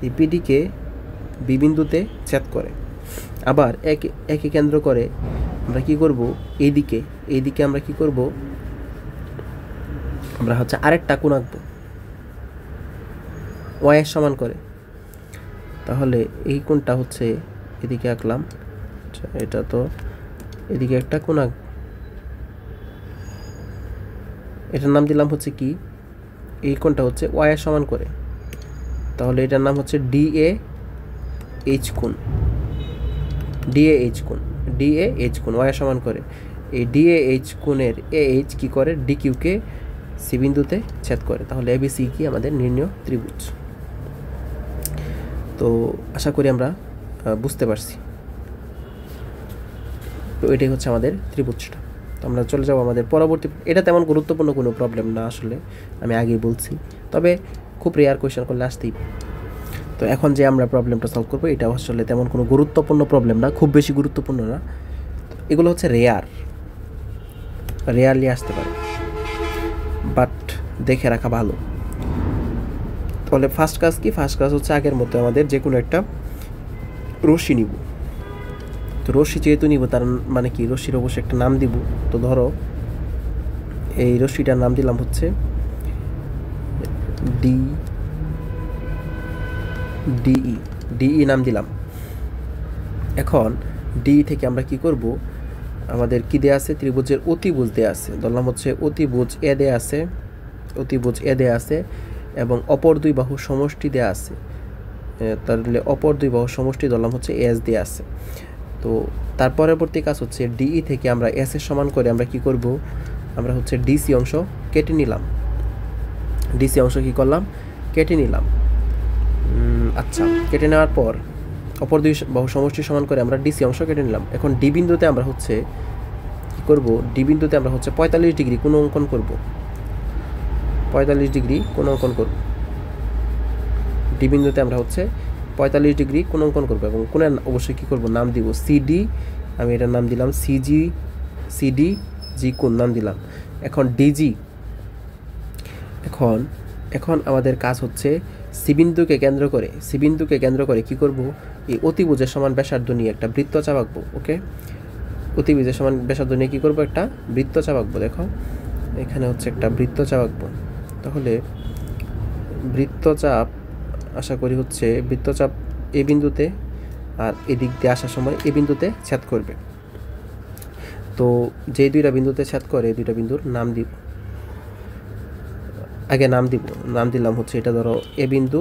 এই পিডিকে বি বিন্দুতে ছেদ করে। আবার একই কেন্দ্র করে আমরা কি করব, এইদিকে আমরা কি করব, আমরা হচ্ছে আরেকটা কোণ আঁকবো ওয়াই এর সমান করে। তাহলে এই কোণটা হচ্ছে এদিকে আঁকলাম, এটা তো এদিকে একটা কোণ আঁক, এটার নাম দিলাম হচ্ছে কি, এই কোণটা হচ্ছে ওয়াই এর সমান করে। তাহলে এটার নাম হচ্ছে ডিএ এইচ কোণ, ওয়াই এর সমান করে। এই ডিএ এইচ কোণের এ এইচ কি করে, ডি কিউকে সি বিন্দুতে ছেদ করে। তাহলে এবিসি কি আমাদের নির্ণয় ত্রিভুজ। তো আশা করি আমরা বুঝতে পারছি। তো এটাই হচ্ছে আমাদের ত্রিভুজটা। তো আমরা চলে যাব আমাদের পরবর্তী, এটা তেমন গুরুত্বপূর্ণ কোনো প্রবলেম না আসলে, আমি আগেই বলছি, তবে খুব রেয়ার কোয়েশ্চেন করলে আসতেই। তো এখন যে আমরা প্রবলেমটা সলভ করবো, এটা আসলে তেমন কোনো গুরুত্বপূর্ণ প্রবলেম না, খুব বেশি গুরুত্বপূর্ণ না, এগুলো হচ্ছে রেয়ারলি আসতে পারে, বাট দেখে রাখা ভালো। তাহলে ফার্স্ট কাজ হচ্ছে আগের মতো আমাদের যে কোনো একটা রশ্মি নিব। তো রশ্মি যেহেতু নিব, তার মানে কি, রশ্মির অবশ্যই একটা নাম দিব। তো ধরো এই রশ্মিটার নাম দিলাম হচ্ছে ডিই নাম দিলাম। এখন ডি থেকে আমরা কি করব, আমাদের কি দেয়া আছে, ত্রিভুজের অতিভুজ দেয়া আছে, ধরলাম হচ্ছে অতিভুজ এ দেয়া আছে এবং অপর দুই বাহু সমষ্টি দেয়া আছে, তাহলে অপর দুই বাহু সমষ্টি ধরলাম হচ্ছে এস দেয়া আছে। তো তার পরবর্তী কাজ হচ্ছে ডিই থেকে আমরা এস এর সমান করে আমরা কি করব, আমরা হচ্ছে ডিসি অংশ কেটে নিলাম। আচ্ছা, কেটে নেওয়ার পর অপর দুই বাহু সমষ্টি সমান করে আমরা ডিসি অংশ কেটে নিলাম। এখন ডি বিন্দুতে আমরা হচ্ছে কি করব, 45 ডিগ্রি কোণ অঙ্কন করব। ডি বিন্দুতে আমরা হচ্ছে 45 ডিগ্রি কোণ অঙ্কন করব এবং কোণের অবশ্যই কি করব, নাম দিব সিডি, আমি এটার নাম দিলাম সিডি জি কোণ নাম দিলাম। এখন ডিজি, এখন আমাদের কাজ হচ্ছে সি বিন্দুকে কেন্দ্র করে কি করব, এই অতিভুজের সমান ব্যাসার্ধ নিয়ে একটা বৃত্তচাপ আঁকবো। ওকে, অতিভুজের সমান ব্যাসার্ধ নিয়ে কি করব, একটা বৃত্তচাপ আঁকবো। দেখো এখানে হচ্ছে একটা বৃত্তচাপ আঁকবো। তাহলে বৃত্তচাপ আশা করি হচ্ছে বৃত্তচাপ এ বিন্দুতে আর এদিক দিয়ে আসার সময় এ বিন্দুতে ছেদ করবে। তো যে দুইটা বিন্দুতে ছেদ করে, এই দুইটা বিন্দুর নাম দিব, নাম দিলাম হচ্ছে, এটা ধরো এ বিন্দু,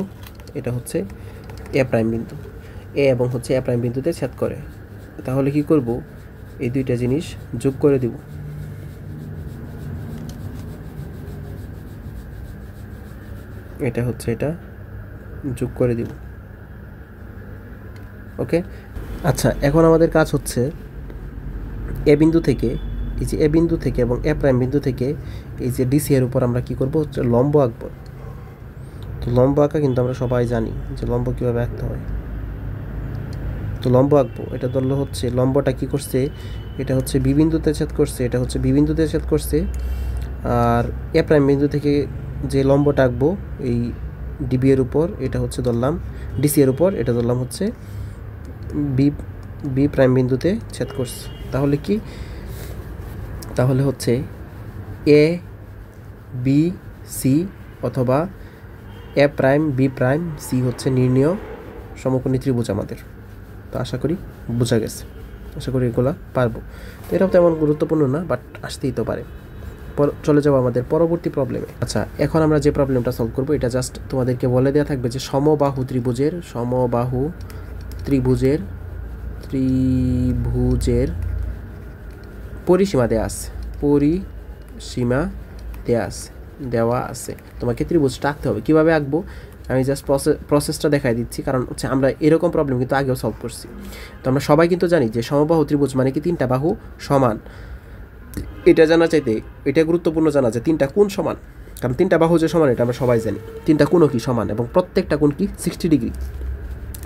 এটা হচ্ছে এ প্রাইম বিন্দু, এ এবং হচ্ছে এ প্রাইম বিন্দুতে ছেদ করে। তাহলে কি করব, এই দুইটা জিনিস যোগ করে দিব। এটা হচ্ছে, এটা যোগ করে দিব। ওকে, আচ্ছা, এখন আমাদের কাজ হচ্ছে এ বিন্দু থেকে, এই যে এ বিন্দু থেকে এবং এ প্রাইম বিন্দু থেকে এই যে ডিসি এর উপর আমরা কি করব, হচ্ছে লম্ব আঁকবো। তো লম্ব আঁকা কিন্তু আমরা সবাই জানি যে লম্ব কিভাবে আঁকতে হয়। তো লম্ব আঁকবো, এটা ধরলো হচ্ছে লম্বটা কি করছে, এটা হচ্ছে বি বিন্দুতে ছেদ করছে, এটা হচ্ছে বি বিন্দুতে ছেদ করছে। আর এ প্রাইম বিন্দু থেকে যে লম্বটা আঁকবো এই ডিবি এর উপর, এটা হচ্ছে ধরলাম ডিসি এর উপর, এটা ধরলাম হচ্ছে বি প্রাইম বিন্দুতে ছেদ করছে। তাহলে হচ্ছে এ বি সি অথবা এ প্রাইম বি প্রাইম সি হচ্ছে নির্ণেয় সমকোণী ত্রিভুজ আমাদের। তো আশা করি বোঝা গেছে, আশা করি এগুলা পারবো। তো এটাও তেমন গুরুত্বপূর্ণ না, বাট আসতেই তো পারে। চলে যাবো আমাদের পরবর্তী প্রবলেমে। আচ্ছা, এখন আমরা যে প্রবলেমটা সলভ করবো এটা জাস্ট তোমাদেরকে বলে দেওয়া থাকবে যে সমবাহু ত্রিভুজের পরিসীমা দেওয়া আছে, তোমাকে ত্রিভুজটা আঁকতে হবে। কীভাবে আঁকবো আমি জাস্ট প্রসেসটা দেখাই দিচ্ছি, কারণ হচ্ছে আমরা এরকম প্রবলেম কিন্তু আগেও সলভ করছি। তো আমরা সবাই কিন্তু জানি যে সমবাহু ত্রিভুজ মানে কি 3টা বাহু সমান। এটা জানা চাইতে এটা গুরুত্বপূর্ণ জানা যে 3টা কোণ সমান, কারণ 3টা বাহু যে সমান এটা আমরা সবাই জানি। 3টা কোণও কি সমান এবং প্রত্যেকটা কোণ কি 60 ডিগ্রি।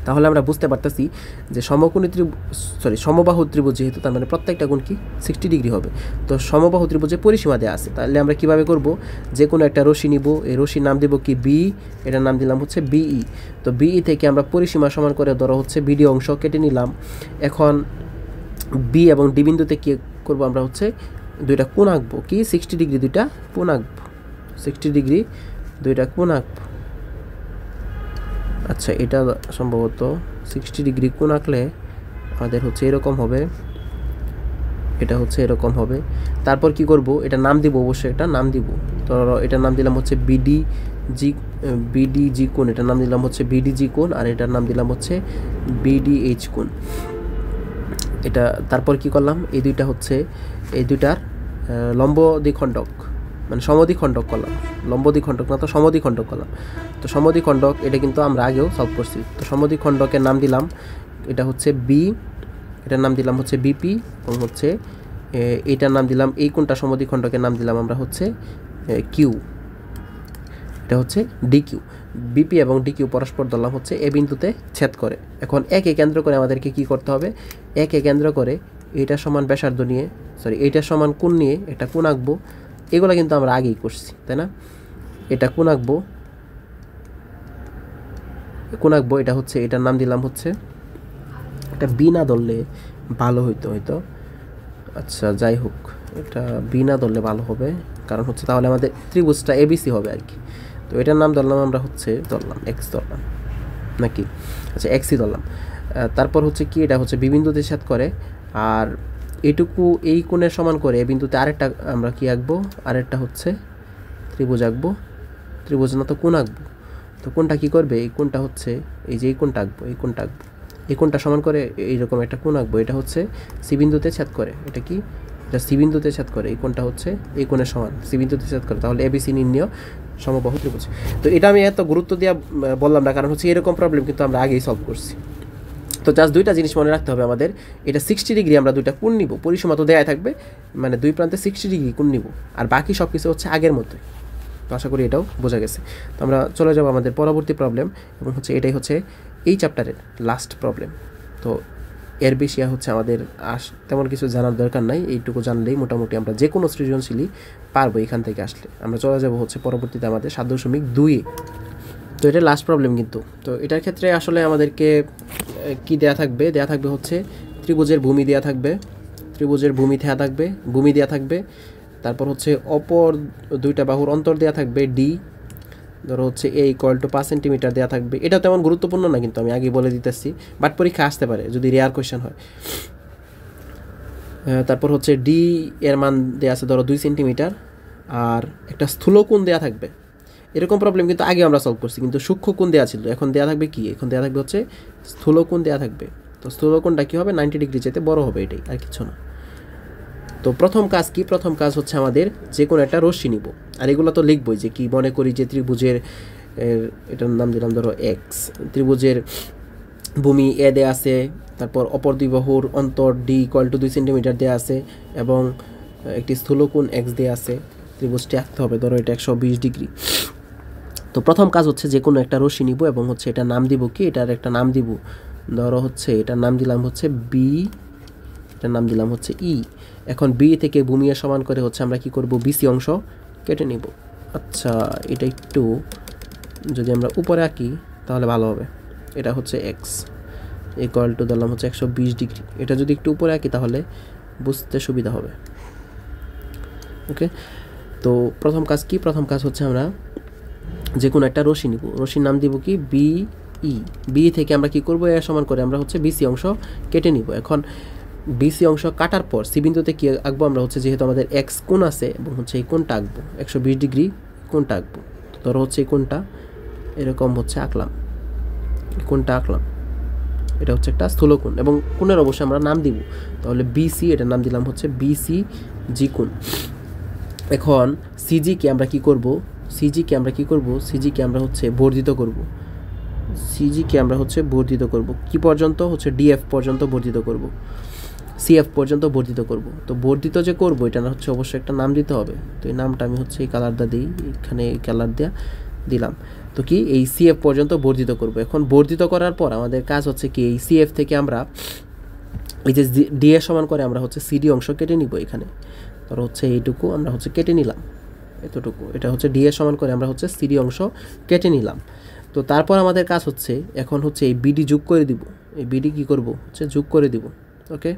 তাহলে আমরা বুঝতে পারতেছি যে সমবাহু ত্রিভুজ যেহেতু, তার মানে প্রত্যেকটা কোণ কি 60 ডিগ্রি হবে। তো সমবাহু ত্রিভুজে পরিসীমা দেওয়া আছে, তাহলে আমরা কিভাবে করব, যে কোনো একটা রশ্মি নিব, এই রশ্মির নাম দেব কি বি, এটার নাম দিলাম হচ্ছে বিই। তো বিই থেকে আমরা পরিসীমা সমান করে ধরো হচ্ছে বিডি অংশ কেটে নিলাম। এখন বি এবং ডি বিন্দুতে কি করব, আমরা হচ্ছে দুইটা কোণ আঁকবো, কি 60 ডিগ্রি দুইটা কোণ আঁকবো, 60 ডিগ্রি দুইটা কোণ আঁকবো। আচ্ছা, এটা সম্ভবত 60 ডিগ্রি কোণ আঁকলে আমাদের হচ্ছে এরকম হবে, এটা হচ্ছে এরকম হবে। তারপর কি করব, এটা নাম দিব, অবশ্যই এটা নাম দিব। তো এটার নাম দিলাম হচ্ছে বিডিজি কোণ, এটার নাম দিলাম হচ্ছে বিডিজি কোণ, আর এটার নাম দিলাম হচ্ছে বিডিএইচ কোণ। এটা তারপর কি করলাম, এই দুইটার লম্ব দ্বিখণ্ডক মানে সমদ্বিখণ্ডক করলাম, লম্ব দ্বিখণ্ডক না তো সমদ্বিখণ্ডক করলাম। তো সমদ্বিখণ্ডক এটা কিন্তু আমরা আগেও সলভ করছি। তো সমদ্বিখণ্ডকের নাম দিলাম, এটা হচ্ছে বি, এটার নাম দিলাম হচ্ছে বিপি, এবং হচ্ছে এইটার নাম দিলাম, এই কোণটা সমদ্বিখণ্ডকের নাম দিলাম আমরা হচ্ছে কিউ, এটা হচ্ছে ডিকিউ। বিপি এবং ডিকিউ পরস্পর ধরলাম হচ্ছে এ বিন্দুতে ছেদ করে। এখন একে কেন্দ্র করে আমাদেরকে কি করতে হবে, একে কেন্দ্র করে এইটা সমান ব্যাসার্ধ নিয়ে, এইটার সমান কোণ নিয়ে একটা কোণ আঁকবো। এগুলো কিন্তু আমরা আগেই করছি, তাই না? এটা কোণ আঁকবো, এটা হচ্ছে, এটার নাম দিলাম হচ্ছে, এটা বি না ধরলে ভালো হইতো। আচ্ছা, যাই হোক, এটা বি না ধরলে ভালো হবে, কারণ হচ্ছে তাহলে আমাদের ত্রিভুজটা এবিসি হবে আর কি। তো এটার নাম ধরলাম আমরা হচ্ছে এক্স ধরলাম নাকি, আচ্ছা এক্সই ধরলাম। তারপর হচ্ছে কি, এটা হচ্ছে বি বিন্দুতে ছেদ করে, আর এইটুকু এই কোণের সমান করে এই বিন্দুতে আরেকটা আমরা কি আঁকবো, আরেকটা হচ্ছে ত্রিভুজ আঁকবো, ত্রিভুজ না তো কোণ আঁকবো। তো কোণটা কি করবে, এই কোণটা হচ্ছে এই যে এই কোণটা আঁকবো, এই কোণটা সমান করে এইরকম একটা কোণ আঁকবো, এটা হচ্ছে সি বিন্দুতে ছেদ করে, এটা কি, এটা সি বিন্দুতে ছেদ করে, এই কোণটা হচ্ছে এই কোণের সমান, সি বিন্দুতে ছেদ করে, তাহলে এবিসি নির্ণয় সমবাহু ত্রিভুজ। তো এটা আমি এত গুরুত্ব দিয়ে বললাম না, কারণ হচ্ছে এরকম প্রবলেম কিন্তু আমরা আগেই সলভ করছি। তো জাস্ট দুইটা জিনিস মনে রাখতে হবে আমাদের, এটা 60 ডিগ্রি আমরা দুইটা কোণ নিব, পরিসীমা তো দেয়া থাকবে, মানে দুই প্রান্তে 60 ডিগ্রি কোণ নিব, আর বাকি সব কিছু হচ্ছে আগের মতোই। তো আশা করি এটাও বোঝা গেছে। তো আমরা চলে যাব আমাদের পরবর্তী প্রবলেম, এবং হচ্ছে এটাই হচ্ছে এই চ্যাপ্টারের লাস্ট প্রবলেম। তো এর বেশি হচ্ছে আমাদের তেমন কিছু জানার দরকার নাই, এইটুকু জানলেই মোটামুটি আমরা যে কোনো সৃজনশীলই পারবো এখান থেকে আসলে। আমরা চলে যাব হচ্ছে পরবর্তীতে আমাদের 7.2। তো এটা লাস্ট প্রবলেম কিন্তু। তো এটার ক্ষেত্রে আসলে আমাদেরকে কি দেয়া থাকবে হচ্ছে ত্রিভুজের ভূমি দেয়া থাকবে, ভূমি দেয়া থাকবে। তারপর হচ্ছে অপর দুইটা বাহুর অন্তর দেয়া থাকবে ডি, ধরো হচ্ছে এ ইকুয়াল টু 5 সেন্টিমিটার দেওয়া থাকবে। এটা তেমন গুরুত্বপূর্ণ না কিন্তু, আমি আগে বলে দিতেছি, বাট পরীক্ষা আসতে পারে যদি রেয়ার কোয়েশ্চেন হয়। তারপর হচ্ছে ডি এর মান দেওয়া আছে ধরো 2 সেন্টিমিটার, আর একটা স্থূলকোণ দেওয়া থাকবে। এরকম প্রবলেম কিন্তু আগে আমরা সলভ করছি, কিন্তু সূক্ষ্মকোণ দেওয়া ছিল, এখন দেওয়া থাকবে কি, এখন দেওয়া থাকবে হচ্ছে স্থূলকোণ দেওয়া থাকবে। তো স্থূলকোণটা কী হবে, 90 ডিগ্রি যেতে বড় হবে, এটাই আর কিছু না। তো প্রথম কাজ হচ্ছে আমাদের যে কোনো একটা রশ্মি নিব, আর এগুলো তো লিখবই যে কি মনে করি যে ত্রিভুজের এটার নাম দিলাম ধরো এক্স, ত্রিভুজের ভূমি এ দেয়া আছে, তারপর অপর দুই বাহুর অন্তর ডি ইকুয়াল টু 2 সেন্টিমিটার দেওয়া আছে, এবং একটি স্থূলকোণ এক্স দেওয়া আছে। ত্রিভুজটি আঁকতে হবে, ধরো এটা 120 ডিগ্রি। তো প্রথম কাজ হচ্ছে যে কোনো একটা রশ্মি নিব, এবং হচ্ছে এটার নাম দিব কি, এটার একটা নাম দিব, ধরো হচ্ছে এটার নাম দিলাম হচ্ছে বি, এটার নাম দিলাম হচ্ছে ই। এখন বি থেকে ভূমি সমান করে হচ্ছে আমরা কি করব, বিসি অংশ কেটে নিব। আচ্ছা, এটা একটু যদি আমরা উপরে আঁকি তাহলে ভালো হবে। এটা হচ্ছে এক্স ইকুয়াল টু ধরলাম হচ্ছে 120 ডিগ্রি। এটা যদি একটু উপরে আঁকি তাহলে বুঝতে সুবিধা হবে। ওকে, তো প্রথম কাজ হচ্ছে আমরা যে কোনো একটা রশ্মি নিব, রশ্মির নাম দিব কি বি ই। বি থেকে আমরা কি করব, এর সমান করে আমরা হচ্ছে বিসি অংশ কেটে নিব। এখন বিসি অংশ কাটার পর সি বিন্দুতে কি আঁকবো আমরা হচ্ছে যেহেতু আমাদের এক্স কোণ আছে এবং হচ্ছে এই কোণটা আঁকবো 120 ডিগ্রি কোণটা আঁকবো। তো ধরো হচ্ছে এই কোণটা এরকম হচ্ছে আঁকলাম, এই কোণটা আঁকলাম, এটা হচ্ছে একটা স্থূলকোণ এবং কোণের অবশ্যই আমরা নাম দিব। তাহলে বিসি এটার নাম দিলাম হচ্ছে বিসি জি কোণ। এখন সিজিকে আমরা কি করব, সিজিকে আমরা হচ্ছে বর্ধিত করব, সিজিকে আমরা হচ্ছে বর্ধিত করব কি পর্যন্ত, হচ্ছে ডিএফ পর্যন্ত বর্ধিত করব, সিএফ পর্যন্ত বর্ধিত করব। তো বর্ধিত যে করব এটা না হচ্ছে অবশ্যই একটা নাম দিতে হবে। তো এই নামটা আমি হচ্ছে এই কালারটা দিই, এখানে এই কালার দেওয়া দিলাম। তো কি এই সিএফ পর্যন্ত বর্ধিত করব। এখন বর্ধিত করার পর আমাদের কাজ হচ্ছে কি এই সিএফ থেকে আমরা এই যে ডিএ সমান করে আমরা হচ্ছে সিডি অংশ কেটে নিব। এখানে ধরো হচ্ছে এইটুকু আমরা হচ্ছে কেটে নিলাম, এতটুকু, এটা হচ্ছে ডিএ সমান করে আমরা হচ্ছে সিডি অংশ কেটে নিলাম। তো তারপর আমাদের কাজ হচ্ছে এখন হচ্ছে এই বিডি যোগ করে দিব। এই বিডি কি করব, হচ্ছে যোগ করে দিব। ওকে,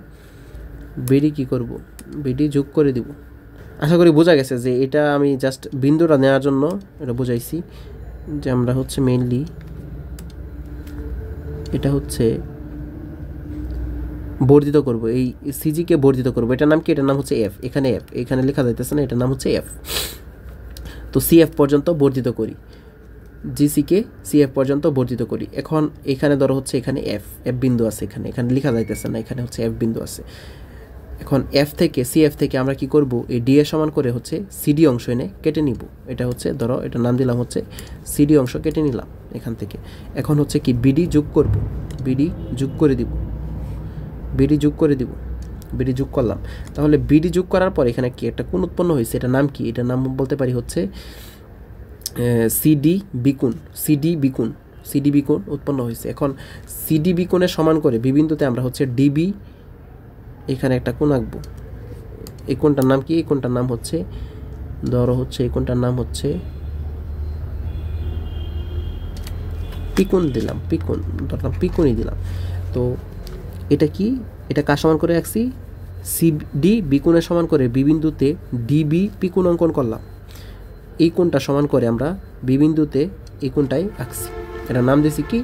বিডি কি করব, বিডি যোগ করে দিব। আশা করি বোঝা গেছে যে এটা আমি জাস্ট বিন্দুটা নেওয়ার জন্য এটা বোঝাইছি যে আমরা হচ্ছে মেইনলি এটা হচ্ছে বর্ধিত করব, এই সিজিকে বর্ধিত করব। এটার নাম কি, এটার নাম হচ্ছে এফ, এখানে এফ, এখানে লেখা যাইতেছে না, এটার নাম হচ্ছে এফ। তো সিএফ পর্যন্ত বর্ধিত করি, জিসিকে সিএফ পর্যন্ত বর্ধিত করি। এখন এখানে ধরো হচ্ছে এখানে এফ বিন্দু আছে, এখানে লেখা যাইতেছে না, এখানে হচ্ছে এফ বিন্দু আছে। এখন এফ থেকে সিএফ থেকে আমরা কি করব, এই ডিএ সমান করে হচ্ছে সিডি অংশ এনে কেটে নিব। এটা হচ্ছে ধরো এটার নাম দিলাম হচ্ছে সিডি অংশ কেটে নিলাম এখান থেকে। এখন হচ্ছে কি বিডি যোগ করব, বিডি যোগ করে দিব, বিডি যোগ করে দিব, বিডি যোগ করলাম। তাহলে বিডি যোগ করার পর এখানে কি একটা কোণ উৎপন্ন হয়েছে, এটার নাম কি, এটার নাম বলতে পারি হচ্ছে সিডি বিকোণ, সিডি বিকোণ, সিডি বিকোণ উৎপন্ন হয়েছে। এখন সিডি বিকোণের সমান করে বিবিন্দুতে আমরা হচ্ছে ডিবি এখানে একটা কোণ আঁকবো। এই কোণটার নাম কি, এই কোণটার নাম হচ্ছে ধরো হচ্ছে এই কোণটার নাম হচ্ছে পিকোণ দিলাম, পিকোণ ধরলাম, পিকোণই দিলাম। তো এটা কি, এটা কার সমান করে আঁকছি, সিডি বিকোণের সমান করে বিবিন্দুতে ডিবি পিকোণ অঙ্কন করলাম। এই কোণটা সমান করে আমরা বিবিন্দুতে এই কোণটাই আঁকছি, এটার নাম দিয়েছি কি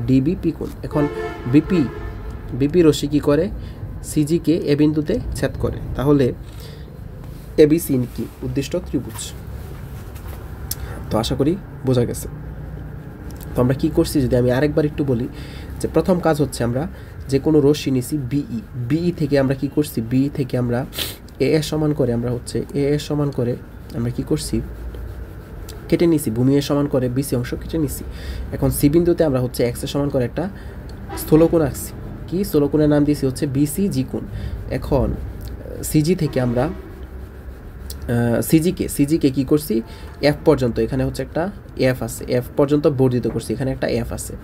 ডিবি পিকোণ। এখন বিপি রশ্মি কি করে, সিজিকে এ বিন্দুতে ছেদ করে। তাহলে এবিসি কি উদ্দিষ্ট ত্রিভুজ। তো আশা করি বোঝা গেছে। তো আমরা কি করছি যদি আমি আরেকবার একটু বলি, যে প্রথম কাজ হচ্ছে আমরা যে কোনো রশ্মি নিছি বিই থেকে আমরা কি করছি, বিই থেকে আমরা এ এর সমান করে আমরা হচ্ছে এ এর সমান করে আমরা কি করছি কেটে নিছি, ভূমি এর সমান করে বিসি অংশ কেটে নিছি। এখন সি বিন্দুতে আমরা হচ্ছে এক্স এর সমান করে একটা স্থূলকোণ আঁকছি, কি স্থূলকোণের নাম দিয়েছি হচ্ছে বিসি জি কোণ। এখন সিজি থেকে আমরা সিজিকে কি করছি, এফ পর্যন্ত, এখানে হচ্ছে একটা এফ আছে, এফ পর্যন্ত বর্ধিত করছি, এখানে একটা এফ আছে,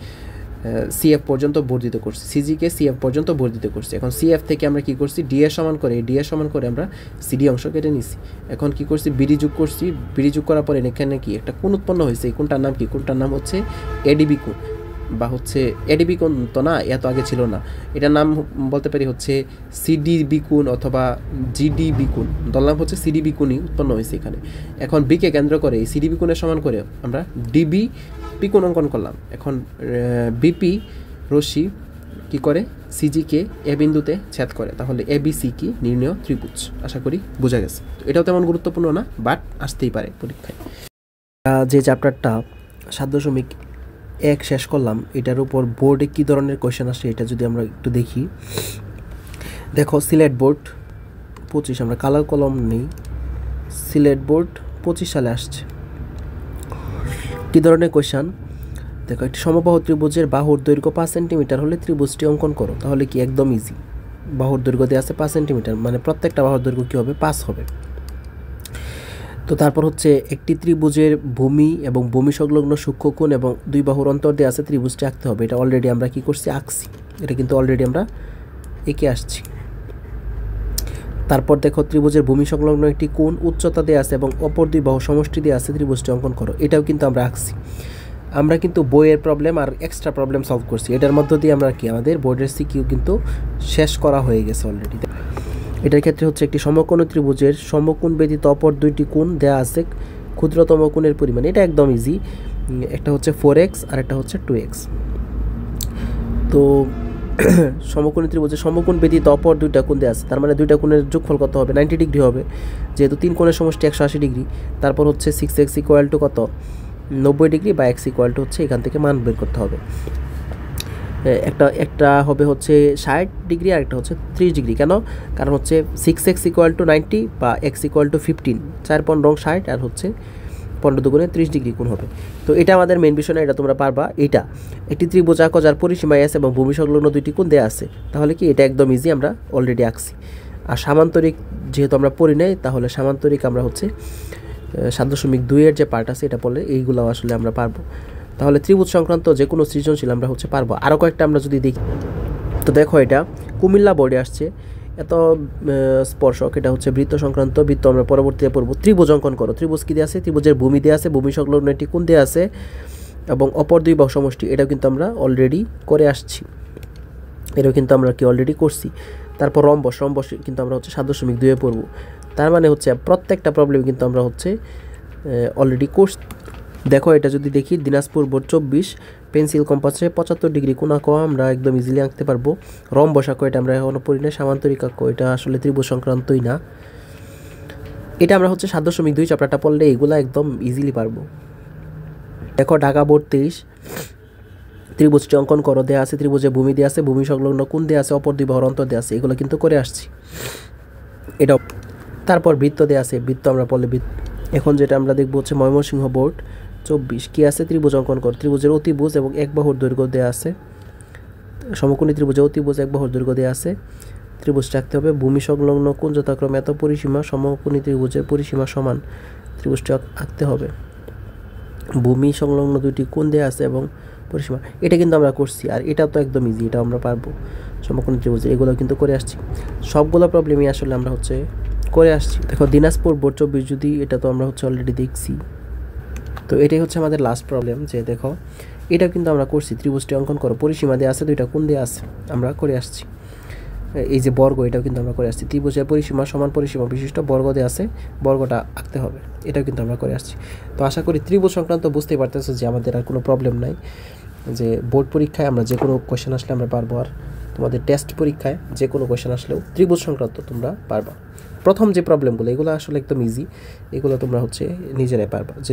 সিএফ পর্যন্ত বর্ধিত করছি, সিজিকে সিএফ পর্যন্ত বর্ধিত করছি। এখন সিএফ থেকে আমরা কি করছি, ডিএ সমান করে, ডিএ সমান করে আমরা সিডি অংশ কেটে নিছি। এখন কি করছি, বিডি যোগ করছি, বিডি যোগ করার পরে এখানে কি একটা কোণ উৎপন্ন হয়েছে, এই কোণটার নাম কি, কোণটার নাম হচ্ছে এডিবি কোণ, বা হচ্ছে এডিবি কোণ তো না, এত আগে ছিল না, এটার নাম বলতে পারি হচ্ছে সিডিবি কোণ অথবা জিডিবি কোণ, ধরলাম হচ্ছে সিডিবি কোণই উৎপন্ন হয়েছে এখানে। এখন বিকে কেন্দ্র করে এই সিডিবি কোণের সমান করে আমরা ডিবি পিকোণ অঙ্কন করলাম। এখন বিপি রশ্মি কি করে, সিজিকে এ বিন্দুতে ছেদ করে। তাহলে এবিসি কি নির্ণয় ত্রিভুজ। আশা করি বোঝা গেছে। এটাও তেমন গুরুত্বপূর্ণ না, বাট আসতেই পারে পরীক্ষায়। যে চ্যাপ্টারটা 7.1 শেষ করলাম, এটার উপর বোর্ডে কী ধরনের কোয়েশ্চেন আসে এটা যদি আমরা একটু দেখি। দেখো সিলেট বোর্ড 25, আমরা কালার কলম নেই, সিলেট বোর্ড 25 সালে আসছে। কী ধরনের কোয়েশ্চেন দেখো, একটি সমবাহু ত্রিভুজের বাহুর দৈর্ঘ্য 5 সেন্টিমিটার হলে ত্রিভুজটি অঙ্কন করো। তাহলে কি একদম ইজি, বাহুর দৈর্ঘ্য দেওয়া আছে 5 সেন্টিমিটার, মানে প্রত্যেকটা বাহুর দৈর্ঘ্য কী হবে, 5 হবে। তো তারপর হচ্ছে একটি ত্রিভুজের ভূমি এবং ভূমি সংলগ্ন সূক্ষ্মকোণ এবং দুই বাহুর অন্তর দিয়ে আছে ত্রিভুজটি আঁকতে হবে। এটা অলরেডি আমরা কি করছি, আঁকছি, এটা কিন্তু অলরেডি আমরা এঁকে আসছি। তারপর দেখো ত্রিভুজের ভূমি সংলগ্ন একটি কোণ উচ্চতা দেওয়া আছে এবং অপর দুই বাহু সমষ্টি দিয়ে আছে ত্রিভুজটি অঙ্কন করো। এটাও কিন্তু আমরা আঁকছি। আমরা কিন্তু বইয়ের প্রবলেম আর এক্সট্রা প্রবলেম সলভ করছি, এটার মধ্য দিয়ে আমরা কি আমাদের বোর্ডের সিকিউ কিন্তু শেষ করা হয়ে গেছে অলরেডি। এটার ক্ষেত্রে হচ্ছে একটি সমকোণ ত্রিভুজের সমকোণ ব্যতীত অপর দুইটি কোণ দেয়া আছে ক্ষুদ্রতম কোণের পরিমাণ। এটা একদম ইজি, একটা হচ্ছে 4x আর একটা হচ্ছে 2x। তো সমকোণী ত্রিভুজের সমকোণ ব্যতীত অপর দুইটা কোণ দেওয়া আছে, তার মানে দুইটা কোণের যোগফল কত হবে, 90 ডিগ্রি হবে, যেহেতু 3 কোণের সমষ্টি 180 ডিগ্রি। তারপর হচ্ছে 6x ইকুয়াল টু কত, 90 ডিগ্রি, বা x ইকুয়াল টু হচ্ছে এখান থেকে মান বের করতে হবে। একটা হবে হচ্ছে 60 ডিগ্রি আর একটা হচ্ছে 30 ডিগ্রি। কেন? কারণ হচ্ছে 6x ইকুয়াল টু 90 বা x ইকুয়াল টু 15, 4 × 60 আর হচ্ছে 15 দুগুণে 30 ডিগ্রি কোণ হবে। তো এটা আমাদের মেন বিষয় না, এটা তোমরা পারবা। এটা একটি ত্রিভুজ আঁকো যার পরিসীমা s এবং ভূমি সংলগ্ন দুইটি কোণ দেওয়া আছে, তাহলে কি এটা একদম ইজি, আমরা অলরেডি আঁকছি। আর সামান্তরিক যেহেতু আমরা পড়ি নাই, তাহলে সামান্তরিক আমরা হচ্ছে 7.2 এর যে পার্ট আছে এটা পড়লে এইগুলো আসলে আমরা পারবো। তাহলে ত্রিভুজ সংক্রান্ত যে কোনো সৃজনশীল আমরা হচ্ছে পারবো। আরও কয়েকটা আমরা যদি দেখি, তো দেখো এটা কুমিল্লা বোর্ডে আসছে, এত স্পর্শক, এটা হচ্ছে বৃত্ত সংক্রান্ত। বৃত্ত আমরা পরবর্তীতে পড়বো। ত্রিভুজ অঙ্কন করো। ত্রিভুজ কী দেওয়া আছে? ত্রিভুজের ভূমি দেওয়া আছে, ভূমি সংলগ্ন একটি কোণ দেওয়া আছে এবং অপর দুই বাহু সমষ্টি, এটাও কিন্তু আমরা অলরেডি করে আসছি, এটাও কিন্তু আমরা কি অলরেডি করছি। তারপর রম্বস, রম্বস কিন্তু আমরা হচ্ছে 7.2 পড়বো। তার মানে হচ্ছে প্রত্যেকটা প্রবলেম কিন্তু আমরা হচ্ছে অলরেডি কোর্স। দেখো এটা যদি দেখি, দিনাজপুর বোর্ড 24, পেন্সিল কম্পাসে 75 ডিগ্রি কোণ আঁকো, আমরা একদম ইজিলি আঁকতে পারবো। রম্বস আঁকো, এটা আমরা এখনও পড়ি না। সামান্তরিক আঁকো, এটা আসলে ত্রিভুজ সংক্রান্তই না, এটা আমরা হচ্ছে 7.2 চ্যাপ্টারটা পড়লে এগুলো একদম ইজিলি পারবো। দেখো ঢাকা বোর্ড 23, ত্রিভুজটি অঙ্কন করো, দেওয়া আছে ত্রিভুজে ভূমি দেওয়া আছে, ভূমি সংলগ্ন কোণ দেওয়া আছে, অপর দুই বাহুর অন্তর দেওয়া আছে, এগুলো কিন্তু করে আসছি এটা। তারপর বৃত্ত দেওয়া আছে, বৃত্ত আমরা পড়লে এখন যেটা আমরা দেখবো হচ্ছে ময়মনসিংহ বোর্ড 24, কি আছে? ত্রিভুজ অঙ্কন করো। ত্রিভুজের অতিভুজ এবং এক বাহুর দৈর্ঘ্য দেওয়া আছে, সমকোণী ত্রিভুজের অতিভুজ এক বাহুর দৈর্ঘ্য দেওয়া আছে, ত্রিভুজটা আঁকতে হবে। ভূমি সংলগ্ন কোণ যথাক্রমে এত পরিসীমা, সমকোণী ত্রিভুজের পরিসীমা সমান, ত্রিভুজটা আঁকতে হবে। ভূমি সংলগ্ন দুইটি কোণ দেওয়া আছে এবং পরিসীমা, এটা কিন্তু আমরা করছি। আর এটা তো একদম ইজি, এটা আমরা পারবো। সমকোণী ত্রিভুজ এগুলো কিন্তু করে আসছি, সবগুলো প্রবলেমই আসলে আমরা হচ্ছে করে আসছি। দেখো দিনাজপুর বোর্ড 24, যদি এটা তো আমরা হচ্ছে অলরেডি দেখছি। তো এটাই হচ্ছে আমাদের লাস্ট প্রবলেম, যে দেখো এটাও কিন্তু আমরা করছি। ত্রিভুজটি অঙ্কন করো, পরিসীমা দেওয়া আছে, দুইটা কোণ দেওয়া আছে, আমরা করে আসছি। এই যে বর্গ, এটাও কিন্তু আমরা করে আসছি। ত্রিভুজের পরিসীমা সমান পরিসীমা বিশিষ্ট বর্গ দেওয়া আছে, বর্গটা আঁকতে হবে, এটাও কিন্তু আমরা করে আসছি। তো আশা করি ত্রিভুজ সংক্রান্ত বুঝতেই পারতেছো যে আমাদের আর কোনো প্রবলেম নাই, যে বোর্ড পরীক্ষায় আমরা যে কোনো কোয়েশ্চেন আসলে আমরা পারবো, আর তোমাদের টেস্ট পরীক্ষায় যে কোনো কোয়েশ্চেন আসলেও ত্রিভুজ সংক্রান্ত তোমরা পারবা। প্রথম যে প্রবলেমগুলো, এগুলো আসলে একদম ইজি, এগুলো তোমরা হচ্ছে নিজেরাই পারবা। যে